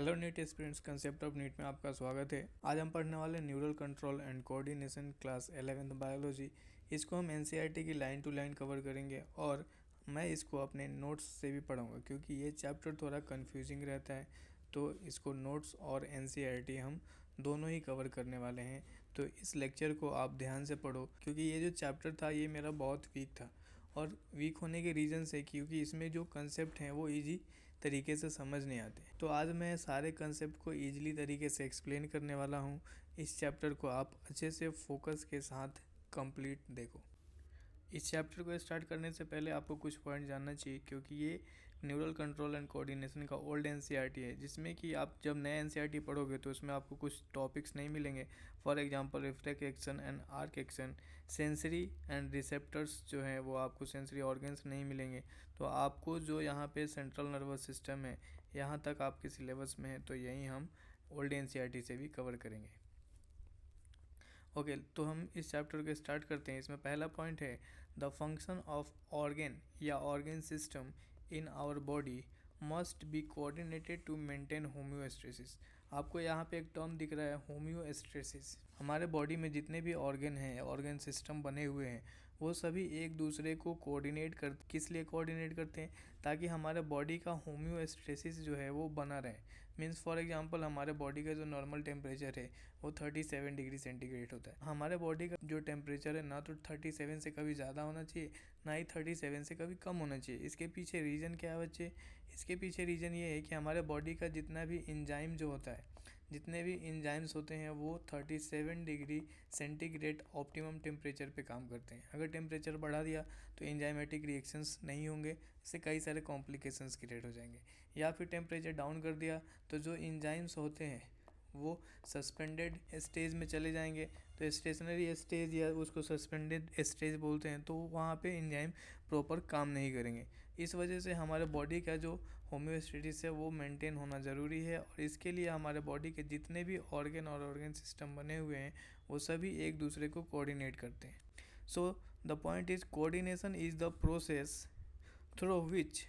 Hello NEET students, concept of NEET में आपका स्वागत है। आज हम पढ़ने वाले neural control and coordination class 11th biology. इसको हम एनसीईआरटी की लाइन टू लाइन कवर करेंगे और मैं इसको अपने नोट्स से भी पढ़ूंगा क्योंकि ये चैप्टर थोड़ा कंफ्यूजिंग रहता है। तो इसको नोट्स और एनसीईआरटी हम दोनों ही कवर करने वाले हैं। तो इस लेक्चर को आप ध्यान से पढ़ो क्योंकि ये जो चैप्टर था ये मेरा बहुत वीक था। और वीक होने के रीज़न से क्योंकि इसमें जो कंसेप्ट हैं वो इजी तरीके से समझ नहीं आते। तो आज मैं सारे कंसेप्ट को ईजिली तरीके से एक्सप्लेन करने वाला हूँ। इस चैप्टर को आप अच्छे से फोकस के साथ कंप्लीट देखो। इस चैप्टर को स्टार्ट करने से पहले आपको कुछ पॉइंट जानना चाहिए क्योंकि ये न्यूरल कंट्रोल एंड कोऑर्डिनेशन का ओल्ड एनसीईआरटी है, जिसमें कि आप जब नए एनसीईआरटी पढ़ोगे तो उसमें आपको कुछ टॉपिक्स नहीं मिलेंगे। For example reflex action and arc action, sensory and receptors जो हैं वो आपको सेंसरी ऑर्गन्स नहीं मिलेंगे। तो आपको जो यहाँ पे सेंट्रल नर्वस सिस्टम है यहाँ तक आपके सिलेबस में है, तो यही हम ओल्ड एनसीईआरटी से भी कवर करेंगे। ओके, तो हम इस चैप्टर को स्टार्ट करते हैं। इसमें पहला पॉइंट है द फंक्शन ऑफ ऑर्गन या organ system in our body must be coordinated to maintain homeostasis. आपको यहाँ पे एक टर्म दिख रहा है होम्योस्टेसिस। हमारे बॉडी में जितने भी ऑर्गन हैं, ऑर्गन सिस्टम बने हुए हैं, वो सभी एक दूसरे को कोऑर्डिनेट किस लिए कोऑर्डिनेट करते हैं? ताकि हमारे बॉडी का होम्योस्टेसिस जो है वो बना रहे। मीन्स फॉर एग्जांपल हमारे बॉडी का जो नॉर्मल टेम्परेचर है वो 37 डिग्री सेंटीग्रेड होता है। हमारे बॉडी का जो टेम्परेचर है ना तो 37 से कभी ज़्यादा होना चाहिए, ना ही 37 से कभी कम होना चाहिए। इसके पीछे रीज़न क्या है बच्चे? इसके पीछे रीज़न ये है कि हमारे बॉडी का जितना भी एंजाइम जो होता है, जितने भी एंजाइम्स होते हैं वो 37 डिग्री सेंटीग्रेड ऑप्टिमम टेम्परेचर पे काम करते हैं। अगर टेम्परेचर बढ़ा दिया तो एंजाइमेटिक रिएक्शंस नहीं होंगे, इससे कई सारे कॉम्प्लिकेशंस क्रिएट हो जाएंगे। या फिर टेम्परेचर डाउन कर दिया तो जो एंजाइम्स होते हैं वो सस्पेंडेड स्टेज में चले जाएंगे। तो स्टेशनरी स्टेज या उसको सस्पेंडेड स्टेज बोलते हैं, तो वहाँ पे एंजाइम प्रॉपर काम नहीं करेंगे। इस वजह से हमारे बॉडी का जो होम्योस्टेसिस है वो मेंटेन होना ज़रूरी है और इसके लिए हमारे बॉडी के जितने भी ऑर्गन और ऑर्गन सिस्टम बने हुए हैं वो सभी एक दूसरे को कोऑर्डिनेट करते हैं। So the point is coordination is the process through which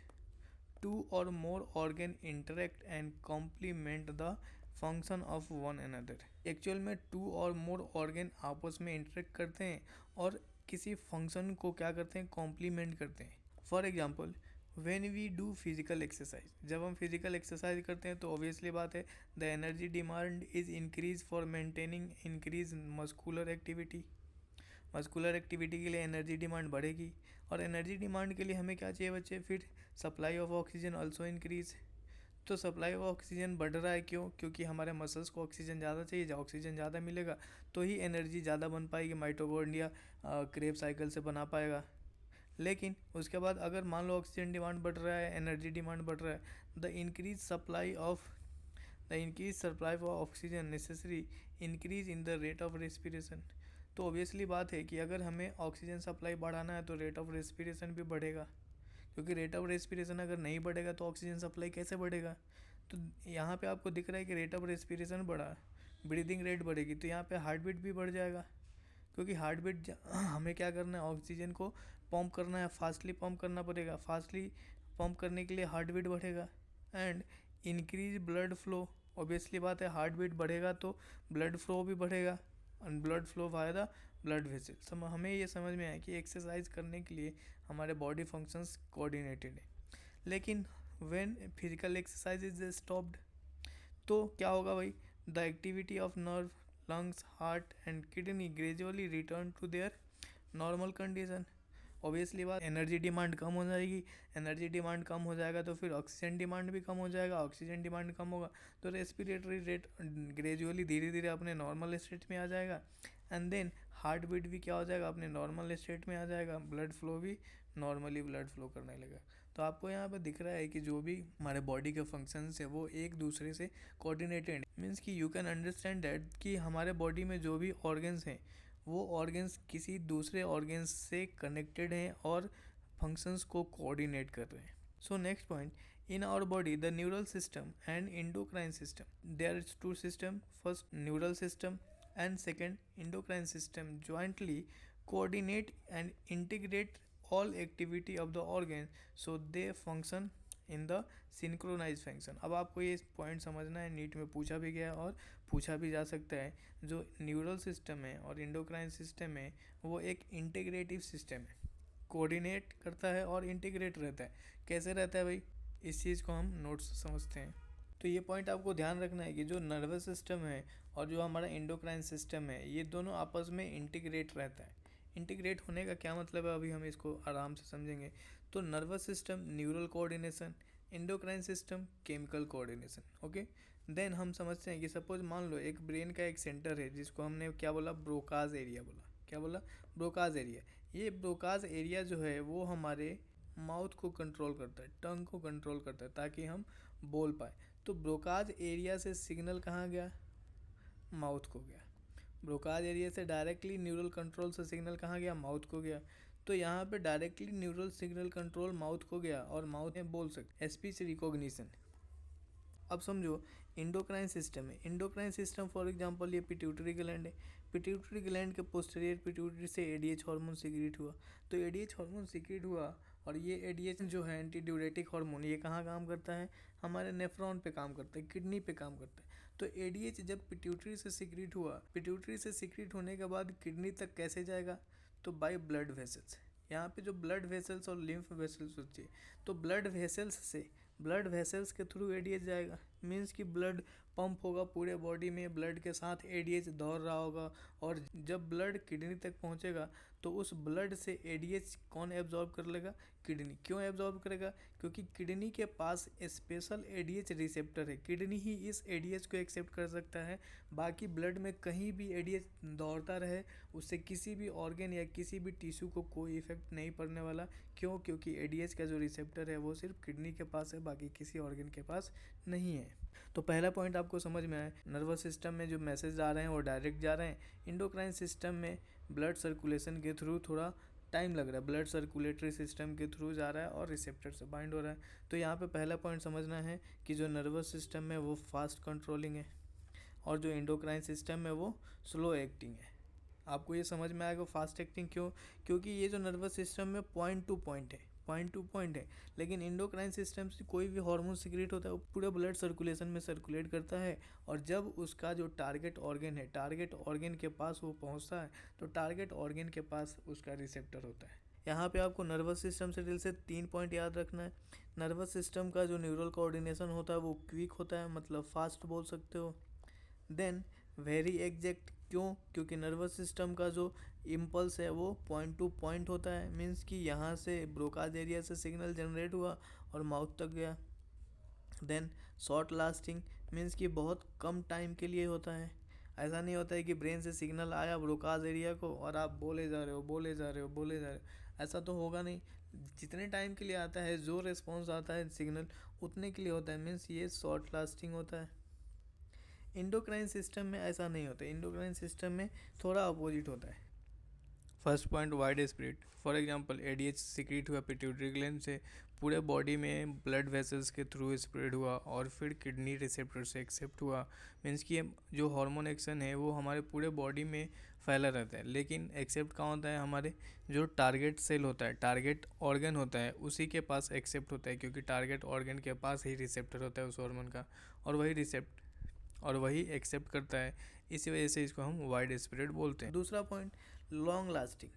two or more organ interact and complement the function of one another। Actual में टू और मोर ऑर्गन आपस में इंटरेक्ट करते हैं और किसी फंक्शन को क्या करते हैं? कॉम्प्लीमेंट करते हैं। For example when we do physical exercise, जब हम फिजिकल एक्सरसाइज करते हैं तो ऑब्वियसली बात है the energy demand is increase for maintaining increase muscular activity. Muscular activity के लिए एनर्जी डिमांड बढ़ेगी और एनर्जी डिमांड के लिए हमें क्या चाहिए बच्चे? फिर supply of oxygen also increase. तो सप्लाई ऑफ ऑक्सीजन बढ़ रहा है, क्यों? क्योंकि हमारे मसल्स को ऑक्सीजन ज़्यादा चाहिए। जब ऑक्सीजन ज़्यादा मिलेगा तो ही एनर्जी ज़्यादा बन पाएगी, माइटोकॉन्ड्रिया क्रेब साइकिल से बना पाएगा। लेकिन उसके बाद अगर मान लो ऑक्सीजन डिमांड बढ़ रहा है, एनर्जी डिमांड बढ़ रहा है, the increase supply of oxygen necessary increase in the rate of respiration. तो ऑब्वियसली बात है कि अगर हमें ऑक्सीजन सप्लाई बढ़ाना है तो रेट ऑफ रेस्पिरेशन भी बढ़ेगा, क्योंकि रेट ऑफ रेस्पिरेशन अगर नहीं बढ़ेगा तो ऑक्सीजन सप्लाई कैसे बढ़ेगा? तो यहाँ पे आपको दिख रहा है कि रेट ऑफ रेस्पिरेशन बढ़ा, ब्रीदिंग रेट बढ़ेगी, तो यहाँ पे हार्ट बीट भी बढ़ जाएगा। क्योंकि हार्ट बीट हमें क्या करना है? ऑक्सीजन को पंप करना है, फास्टली पंप करना पड़ेगा। फास्टली पंप करने के लिए हार्ट बीट बढ़ेगा and increase blood flow. Obviously बात है हार्ट बीट बढ़ेगा तो ब्लड फ्लो भी बढ़ेगा and blood flow via the blood vessel. हमें ये समझ में आया कि एक्सरसाइज करने के लिए हमारे बॉडी फंक्शंस कोऑर्डिनेटेड है। लेकिन when physical exercise is stopped तो क्या होगा भाई? The activity of nerve, lungs, heart and kidney gradually return to their normal condition. Obviously बात, एनर्जी डिमांड कम हो जाएगी। एनर्जी डिमांड कम हो जाएगा तो फिर ऑक्सीजन डिमांड भी कम हो जाएगा। ऑक्सीजन डिमांड कम होगा तो रेस्पिरेटरी रेट ग्रेजुअली धीरे धीरे अपने नॉर्मल स्टेट में आ जाएगा एंड देन हार्ट बीट भी क्या हो जाएगा? अपने नॉर्मल स्टेट में आ जाएगा। ब्लड फ्लो भी नॉर्मली ब्लड फ्लो करने लगेगा। तो आपको यहाँ पर दिख रहा है कि जो भी हमारे बॉडी के फंक्शंस है वो एक दूसरे से कोऑर्डिनेटेड। मीन्स कि यू कैन अंडरस्टैंड दैट कि हमारे बॉडी में जो भी ऑर्गन्स हैं वो ऑर्गन्स किसी दूसरे ऑर्गन्स से कनेक्टेड हैं और फंक्शंस को कोऑर्डिनेट कर रहे हैं। सो next point, in our body the neural system and endocrine system, there is two system, first neural system and second endocrine system jointly coordinate and integrate all activity of the organ so they function in the synchronise function. अब आपको ये point समझना है, NEET में पूछा भी गया है और पूछा भी जा सकता है। जो न्यूरल सिस्टम है और एंडोक्राइन सिस्टम है वो एक इंटीग्रेटिव सिस्टम है, कोऑर्डिनेट करता है और इंटीग्रेट रहता है। कैसे रहता है भाई, इस चीज़ को हम नोट्स समझते हैं। तो ये पॉइंट आपको ध्यान रखना है कि जो नर्वस सिस्टम है और जो हमारा एंडोक्राइन सिस्टम है ये दोनों आपस में इंटीग्रेट रहता है। इंटीग्रेट होने का क्या मतलब है, अभी हम इसको आराम से समझेंगे। तो nervous system neural coordination, endocrine system chemical coordination. Okay, then हम समझते हैं कि सपोज मान लो एक ब्रेन का एक सेंटर है जिसको हमने क्या बोला, ब्रोकाज एरिया बोला। क्या बोला, ब्रोकाज एरिया। ये ब्रोकाज एरिया जो है वो हमारे माउथ को कंट्रोल करता है, टंग को कंट्रोल करता है ताकि हम बोल पाए। तो ब्रोकाज एरिया से सिग्नल कहाँ गया, माउथ को गया। ब्रोकाज एरिया से डायरेक्टली न्यूरल कंट्रोल से सिग्नल कहाँ गया, माउथ को गया। तो यहाँ पे directly neural signal control mouth को गया और माउथ में बोल सकते, स्पीच रिकॉग्निशन। अब समझो इंडोक्राइन सिस्टम है। इंडोक्राइन सिस्टम फॉर एग्जांपल ये पिट्यूटरी ग्लैंड है। पिट्यूटरी ग्लैंड के पोस्टीरियर पिट्यूटरी से एडीएच हार्मोन सीक्रेट हुआ। तो एडीएच हार्मोन सीक्रेट हुआ और ये एडीएच जो है एंटी ड्यूरेटिक हार्मोन, ये कहाँ काम करता है, हमारे नेफ्रॉन पे काम करता है, किडनी पे काम करता है। तो एडीएच जब पिट्यूटरी से सीक्रेट हुआ, पिट्यूटरी से सीक्रेट होने के बाद किडनी तक कैसे जाएगा, तो बाय ब्लड वेसल्स। यहाँ पे जो ब्लड वेसल्स और लिम्फ वेसल्स होती है, तो ब्लड वेसल्स के थ्रू एडीएच जाएगा। मीन्स कि ब्लड पंप होगा पूरे बॉडी में, ब्लड के साथ एडीएच दौड़ रहा होगा और जब ब्लड किडनी तक पहुंचेगा तो उस ब्लड से एडीएच कौन एब्जॉर्ब कर लेगा, किडनी। क्यों एब्जॉर्ब करेगा, क्योंकि किडनी के पास स्पेशल एडीएच रिसेप्टर है। किडनी ही इस एडीएच को एक्सेप्ट कर सकता है। बाकी ब्लड में कहीं भी एडीएच दौड़ता रहे उससे किसी भी ऑर्गन या किसी भी टिश्यू को कोई इफेक्ट नहीं पड़ने वाला। क्यों, क्योंकि एडीएच का जो रिसेप्टर है वो सिर्फ किडनी के पास है, बाकी किसी ऑर्गन के पास नहीं है। तो पहला पॉइंट आपको समझ में आया, नर्वस सिस्टम में जो मैसेज आ रहे हैं वो डायरेक्ट जा रहे हैं। इंडोक्राइन सिस्टम में ब्लड सर्कुलेशन के थ्रू थोड़ा टाइम लग रहा है, ब्लड सर्कुलेटरी सिस्टम के थ्रू जा रहा है और रिसेप्टर से बाइंड हो रहा है। तो यहाँ पे पहला पॉइंट समझना है कि जो नर्वस सिस्टम है वो फास्ट कंट्रोलिंग है और जो इंडोक्राइन सिस्टम है वो स्लो एक्टिंग है। आपको ये समझ में आएगा फास्ट एक्टिंग क्यों, क्योंकि ये जो नर्वस सिस्टम में पॉइंट टू पॉइंट है, लेकिन इंडोक्राइन सिस्टम से कोई भी हार्मोन सीक्रेट होता है वो पूरे ब्लड सर्कुलेशन में सर्कुलेट करता है और जब उसका जो टारगेट ऑर्गन है, टारगेट ऑर्गन के पास वो पहुंचता है तो टारगेट ऑर्गन के पास उसका रिसेप्टर होता है। यहाँ पे आपको नर्वस सिस्टम से रिलेटेड से 3 पॉइंट याद रखना है। नर्वस सिस्टम का जो न्यूरल कोऑर्डिनेशन होता है वो क्विक होता है, मतलब फास्ट बोल सकते हो। देन वेरी एग्जैक्ट, क्यों, क्योंकि नर्वस सिस्टम का जो इम्पल्स है वो पॉइंट टू पॉइंट होता है। मीन्स कि यहाँ से ब्रोकाज एरिया से सिग्नल जनरेट हुआ और माउथ तक गया। देन शॉर्ट लास्टिंग, मीन्स कि बहुत कम टाइम के लिए होता है। ऐसा नहीं होता है कि ब्रेन से सिग्नल आया ब्रोकाज एरिया को और आप बोले जा रहे हो, ऐसा तो होगा नहीं। जितने टाइम के लिए आता है, जो रिस्पॉन्स आता है सिग्नल उतने के लिए होता है। मीन्स ये शॉर्ट लास्टिंग होता है। इंडोक्राइन सिस्टम में ऐसा नहीं होता, इंडोक्राइन सिस्टम में थोड़ा अपोजिट होता है। First point wide spread, for example ADH secret हुआ पिट्यूटरी ग्लैंड से, पूरे बॉडी में ब्लड वेसल्स के थ्रू स्प्रेड हुआ और फिर किडनी रिसेप्टर से एक्सेप्ट हुआ। मीन्स कि जो हार्मोन एक्शन है वो हमारे पूरे बॉडी में फैला रहता है, लेकिन एक्सेप्ट कहाँ होता है, हमारे जो टारगेट सेल होता है, टारगेट ऑर्गन होता है उसी के पास एक्सेप्ट होता है, क्योंकि टारगेट ऑर्गन के पास ही रिसेप्टर होता है उस हार्मोन का और वही एक्सेप्ट करता है। इसी वजह से इसको हम वाइड स्प्रेड बोलते हैं। दूसरा पॉइंट लॉन्ग लास्टिंग,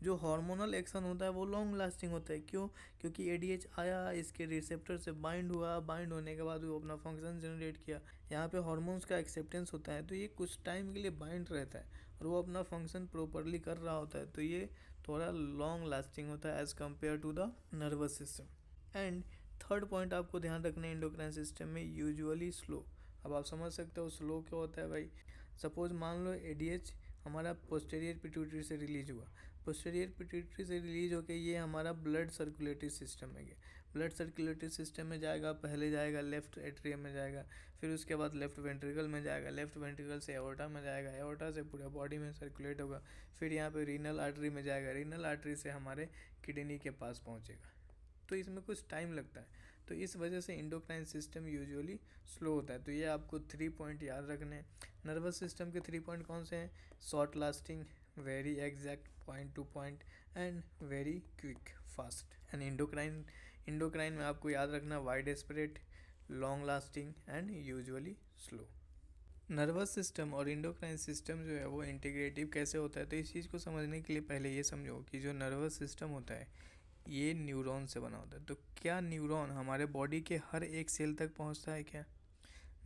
जो हार्मोनल एक्शन होता है वो लॉन्ग लास्टिंग होता है। क्यों, क्योंकि एडीएच आया, इसके रिसेप्टर से बाइंड हुआ, बाइंड होने के बाद वो अपना फंक्शन जनरेट किया। यहाँ पे हार्मोन्स का एक्सेप्टेंस होता है तो ये कुछ टाइम के लिए बाइंड रहता है और वो अपना फंक्शन प्रॉपरली कर रहा होता है, तो ये थोड़ा लॉन्ग लास्टिंग होता है as compare to the nervous system. And third point आपको ध्यान रखना है, इंडोक्राइन सिस्टम में यूजुअली स्लो। अब आप समझ सकते हो स्लो क्या होता है भाई। सपोज मान लो एडीएच हमारा पोस्टीरियर पिट्यूटरी से रिलीज हुआ, पोस्टीरियर पिट्यूटरी से रिलीज होकर ये हमारा ब्लड सर्कुलेटरी सिस्टम में गया। ब्लड सर्कुलेटरी सिस्टम में जाएगा, पहले जाएगा लेफ्ट एट्रियम में जाएगा, फिर उसके बाद लेफ्ट वेंट्रिकल में जाएगा, लेफ्ट वेंट्रिकल से एओर्टा में जाएगा, एओर्टा से पूरे बॉडी में सर्कुलेट होगा, फिर यहाँ पे रीनल आर्टरी में जाएगा, रीनल आर्टरी से हमारे किडनी के पास पहुँचेगा। तो इसमें कुछ टाइम लगता है, तो इस वजह से इंडोक्राइन सिस्टम यूजुअली स्लो होता है। तो ये आपको 3 पॉइंट याद रखने हैं। नर्वस सिस्टम के 3 पॉइंट कौन से हैं, short lasting, very exact, point to point and very quick fast. And endocrine में आपको याद रखना wide spread, long lasting and usually slow. Nervous system और इंडोक्राइन सिस्टम जो है वो इंटीग्रेटिव कैसे होता है, तो इस चीज़ को समझने के लिए पहले ये समझो कि जो नर्वस सिस्टम होता है ये न्यूरॉन से बना होता है। तो क्या न्यूरॉन हमारे बॉडी के हर एक सेल तक पहुंचता है क्या?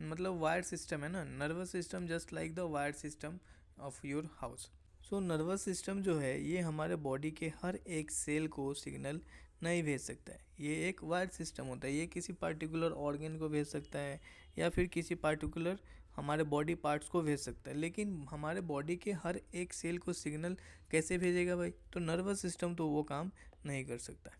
मतलब वायर सिस्टम है ना, nervous system just like the wire system of your house. So nervous system जो है ये हमारे बॉडी के हर एक सेल को सिग्नल नहीं भेज सकता है। ये एक वायर सिस्टम होता है, ये किसी पार्टिकुलर ऑर्गन को भेज सकता है या फिर किसी पार्टिकुलर हमारे बॉडी पार्ट्स को भेज सकता है, लेकिन हमारे बॉडी के हर एक सेल को सिग्नल कैसे भेजेगा भाई? तो नर्वस सिस्टम तो वो काम नहीं कर सकता।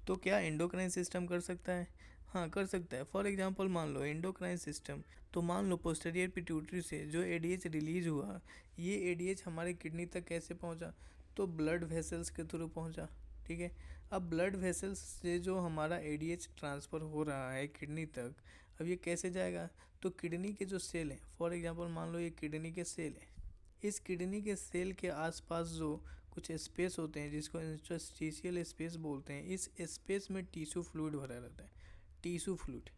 तो क्या एंडोक्राइन सिस्टम कर सकता है? हाँ कर सकता है। फॉर एग्जांपल मान लो एंडोक्राइन सिस्टम, तो मान लो पोस्टीरियर पिट्यूटरी से जो एडीएच रिलीज हुआ, ये एडीएच हमारे किडनी तक कैसे पहुंचा? तो ब्लड वेसल्स के थ्रू पहुंचा। ठीक है, अब ब्लड वेसल्स से जो हमारा एडीएच ट्रांसफ़र हो रहा है किडनी तक, अब ये कैसे जाएगा? तो किडनी के जो सेल हैं, फॉर एग्जांपल मान लो ये किडनी के सेल हैं, इस किडनी के सेल के आसपास जो कुछ स्पेस होते हैं जिसको इंटरस्टिशियल स्पेस बोलते हैं, इस स्पेस में टिश्यू फ्लूइड भरा रहता है, टिश्यू फ्लूइड।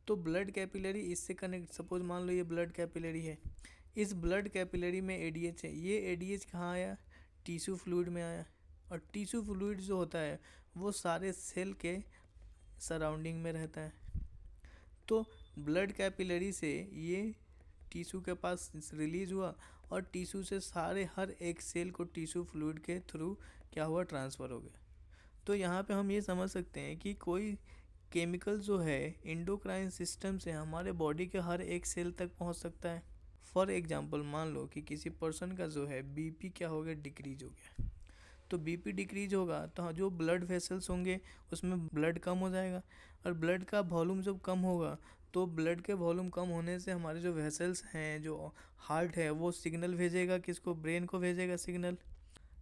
तो ब्लड कैपिलरी इससे कनेक्ट, सपोज मान लो ये ब्लड कैपिलरी है, इस ब्लड कैपिलरी में एडीएच है, ये एडीएच कहाँ आया? टिश्यू फ्लूइड में आया। और टिश्यू फ्लूइड जो होता है वो सारे सेल के सराउंडिंग में रहता है। तो ब्लड कैपिलरी से ये टिश्यू के पास रिलीज हुआ और टिश्यू से सारे हर एक सेल को टिश्यू फ्लूइड के थ्रू क्या हुआ? ट्रांसफ़र हो गया। तो यहाँ पे हम ये समझ सकते हैं कि कोई केमिकल जो है इंडोक्राइन सिस्टम से हमारे बॉडी के हर एक सेल तक पहुँच सकता है। फॉर एग्जांपल मान लो कि किसी पर्सन का जो है बीपी क्या हो गया? डिक्रीज हो गया। तो बीपी डिक्रीज होगा तो जो ब्लड वेसल्स होंगे उसमें ब्लड कम हो जाएगा, और ब्लड का वॉल्यूम जब कम होगा तो ब्लड के वॉल्यूम कम होने से हमारे जो वेसल्स हैं, जो हार्ट है, वो सिग्नल भेजेगा किसको? ब्रेन को भेजेगा सिग्नल।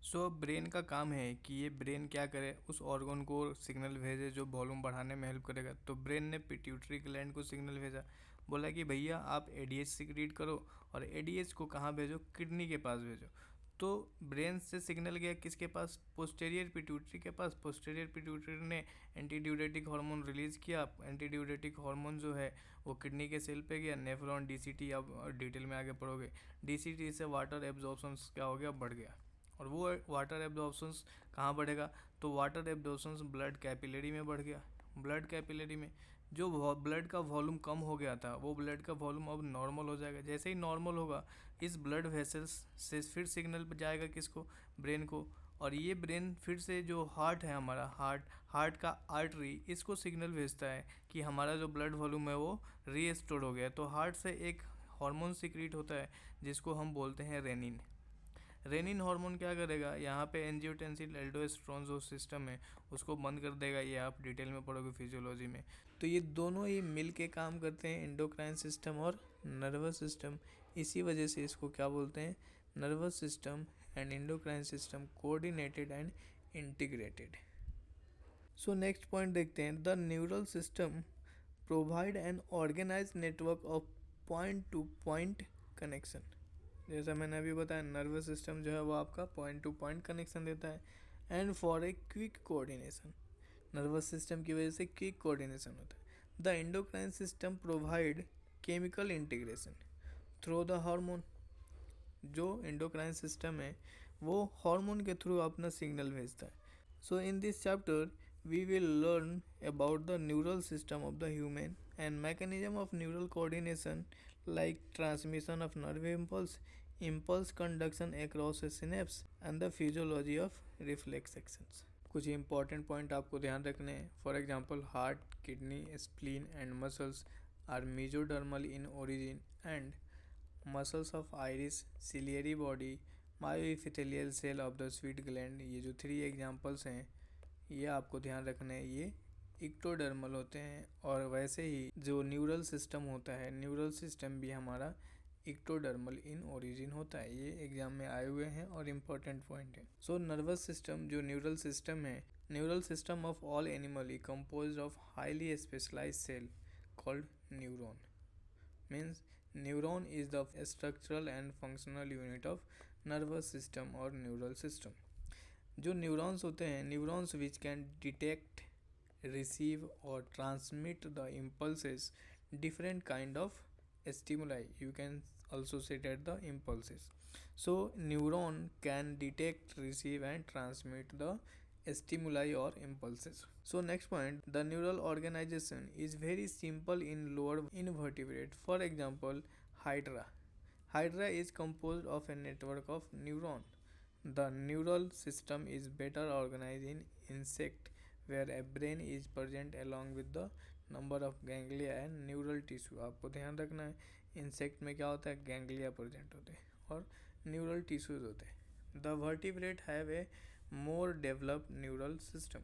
सो ब्रेन का काम है कि ये ब्रेन क्या करे? उस ऑर्गन को सिग्नल भेजे जो वॉल्यूम बढ़ाने में हेल्प करेगा। तो ब्रेन ने पिट्यूटरी ग्लैंड को सिग्नल भेजा, बोला कि भैया आप एडीएच सिक्रीट करो, और एडीएच को कहाँ भेजो? किडनी के पास भेजो। तो ब्रेन से सिग्नल गया किसके पास? पोस्टीरियर पिट्यूटरी के पास। पोस्टीरियर पिट्यूटरी ने एंटी ड्यूरेटिक हार्मोन रिलीज़ किया। एंटी ड्यूरेटिक हार्मोन जो है वो किडनी के सेल पे गया, नेफ्रॉन, डीसीटी, अब डिटेल में आगे पढ़ोगे। डीसीटी से वाटर एब्जॉर्प्शन क्या हो गया? बढ़ गया। और वो वाटर एब्जॉर्प्शंस कहाँ बढ़ेगा? तो वाटर एब्जॉर्प्शंस ब्लड कैपिलरी में बढ़ गया। ब्लड कैपिलरी में जो ब्लड का वॉल्यूम कम हो गया था वो ब्लड का वॉल्यूम अब नॉर्मल हो जाएगा। जैसे ही नॉर्मल होगा इस ब्लड वेसल्स से फिर सिग्नल जाएगा किसको? ब्रेन को। और ये ब्रेन फिर से जो हार्ट है हमारा, हार्ट का आर्टरी, इसको सिग्नल भेजता है कि हमारा जो ब्लड वॉल्यूम है वो रीस्टोर हो गया। तो हार्ट से एक हार्मोन सिक्रीट होता है जिसको हम बोलते हैं रेनिन। रेनिन हार्मोन क्या करेगा? यहाँ पे एंजियोटेंसिन एल्डोस्टेरोन जो सिस्टम है उसको बंद कर देगा। ये आप डिटेल में पढ़ोगे फिजियोलॉजी में। तो ये दोनों ही मिल के काम करते हैं, एंडोक्राइन सिस्टम और नर्वस सिस्टम। इसी वजह से इसको क्या बोलते हैं? Nervous system and endocrine system coordinated and integrated. So next point देखते हैं, the neural system provide an organise network of point to point connection. जैसा मैंने अभी बताया नर्वस सिस्टम जो है वो आपका पॉइंट टू पॉइंट कनेक्शन देता है and for a quick coordination. Nervous system की वजह से क्विक कोऑर्डिनेशन होता है। The endocrine system provide chemical integration through the hormone. जो एंडोक्राइन सिस्टम है वो हार्मोन के थ्रू अपना सिग्नल भेजता है। So in this chapter we will learn about the neural system of the human and mechanism of neural coordination like transmission of nerve impulse, impulse conduction across a synapse and the physiology of reflex actions. कुछ important point आपको ध्यान रखने हैं। For example heart, kidney, spleen and muscles are mesodermal in origin and muscles of iris, ciliary body, myoepithelial cell of the sweat gland, ये जो 3 examples हैं ये आपको ध्यान रखना है, ये इक्टोडर्मल होते हैं। और वैसे ही जो न्यूरल सिस्टम होता है, न्यूरल सिस्टम भी हमारा इक्टोडर्मल इन ओरिजिन होता है। ये एग्जाम में आए हुए हैं और इम्पोर्टेंट पॉइंट है। सो नर्वस सिस्टम जो न्यूरल सिस्टम है, neural system of all animal composed of highly specialised cell called neuron. Means neuron is the structural and functional unit of nervous system और neural system. जो neurons होते हैं, neurons which can detect receive or transmit the impulses, different kind of stimuli. You can also say that the impulses. So neuron can detect, receive and transmit the stimuli or impulses. So next point, the neural organization is very simple in lower invertebrate. For example, Hydra. Hydra is composed of a network of neurons. The neural system is better organized in insect where a brain is present along with the number of ganglia and neural tissue. आपको ध्यान रखना है insect में क्या होता है, ganglia present होते हैं और न्यूरल टिश्यूज होते हैं. The vertebrate have a more developed neural system,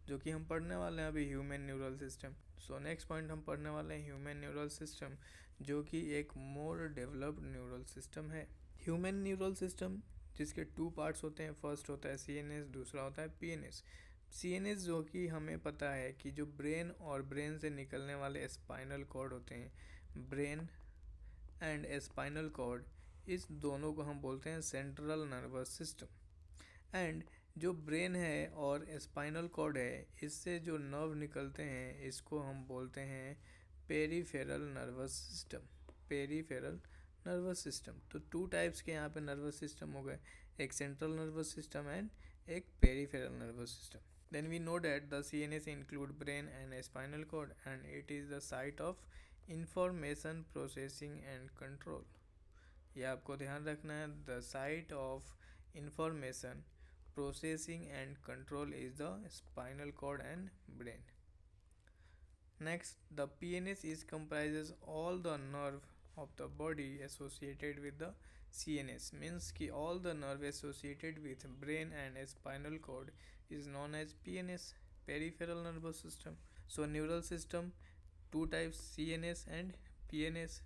जो कि हम पढ़ने वाले हैं अभी ह्यूमन न्यूरल सिस्टम. सो नेक्स्ट पॉइंट हम पढ़ने वाले हैं ह्यूमन न्यूरल सिस्टम, जो कि एक मोर डेवलप्ड न्यूरल सिस्टम है. ह्यूमन न्यूरल सिस्टम जिसके टू पार्ट्स होते हैं, फर्स्ट होता है सीएनएस, दूसरा होता है पीएनएस. सीएनएस जो कि हमें पता है कि जो ब्रेन और ब्रेन से निकलने वाले स्पाइनल कॉर्ड होते हैं, ब्रेन एंड स्पाइनल कॉर्ड, इस दोनों को हम बोलते हैं सेंट्रल नर्वस सिस्टम. एंड जो ब्रेन है और स्पाइनल कॉर्ड है, इससे जो नर्व निकलते हैं इसको हम बोलते हैं peripheral nervous system. Peripheral nervous system. तो टू टाइप्स के यहाँ पे नर्वस सिस्टम हो गए, एक सेंट्रल नर्वस सिस्टम एंड एक peripheral nervous system. Then we know that the CNS include brain and spinal cord and it is the site of information processing and control. ये आपको ध्यान रखना है, the site of information processing and control is the spinal cord and brain. Next, the PNS is comprises all the nerve of the body associated with the CNS. Means कि all the nerve associated with brain and spinal cord is known as PNS, peripheral nervous system. So neural system, two types, CNS and PNS.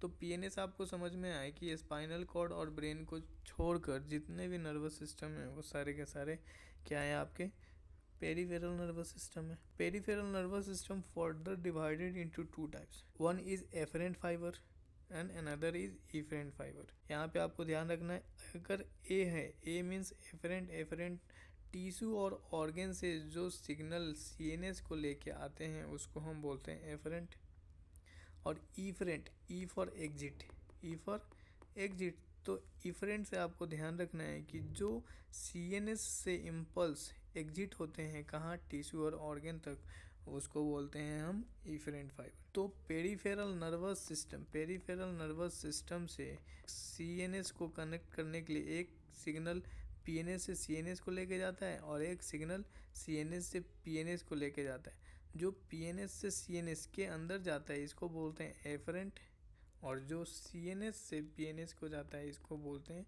तो PNS आपको समझ में आए कि spinal cord और brain को छोड़कर जितने भी नर्वस सिस्टम हैं वो सारे के सारे क्या है, आपके पेरीफेरल नर्वस सिस्टम है. Peripheral nervous system further divided into two types. One is afferent fibre and another is efferent fibre. यहाँ पे आपको ध्यान रखना है, अगर ए है, A means afferent. Afferent tissue और ऑर्गन से जो सिग्नल सीएनएस को लेके आते हैं उसको हम बोलते हैं एफरेंट. और efferent, E for exit, E for exit. तो इफरेंट से आपको ध्यान रखना है कि जो सीएनएस से इम्पल्स एग्जिट होते हैं कहाँ, टिश्यू और ऑर्गन तक, उसको बोलते हैं हम इफरेंट फाइबर. तो peripheral nervous system, peripheral nervous system से सीएनएस को कनेक्ट करने के लिए एक सिग्नल पीएनएस से सीएनएस को लेके जाता है और एक सिग्नल सीएनएस से पीएनएस को लेके जाता है. जो पीएनएस से सीएनएस के अंदर जाता है इसको बोलते हैं एफरेंट, और जो सीएनएस से पीएनएस को जाता है इसको बोलते हैं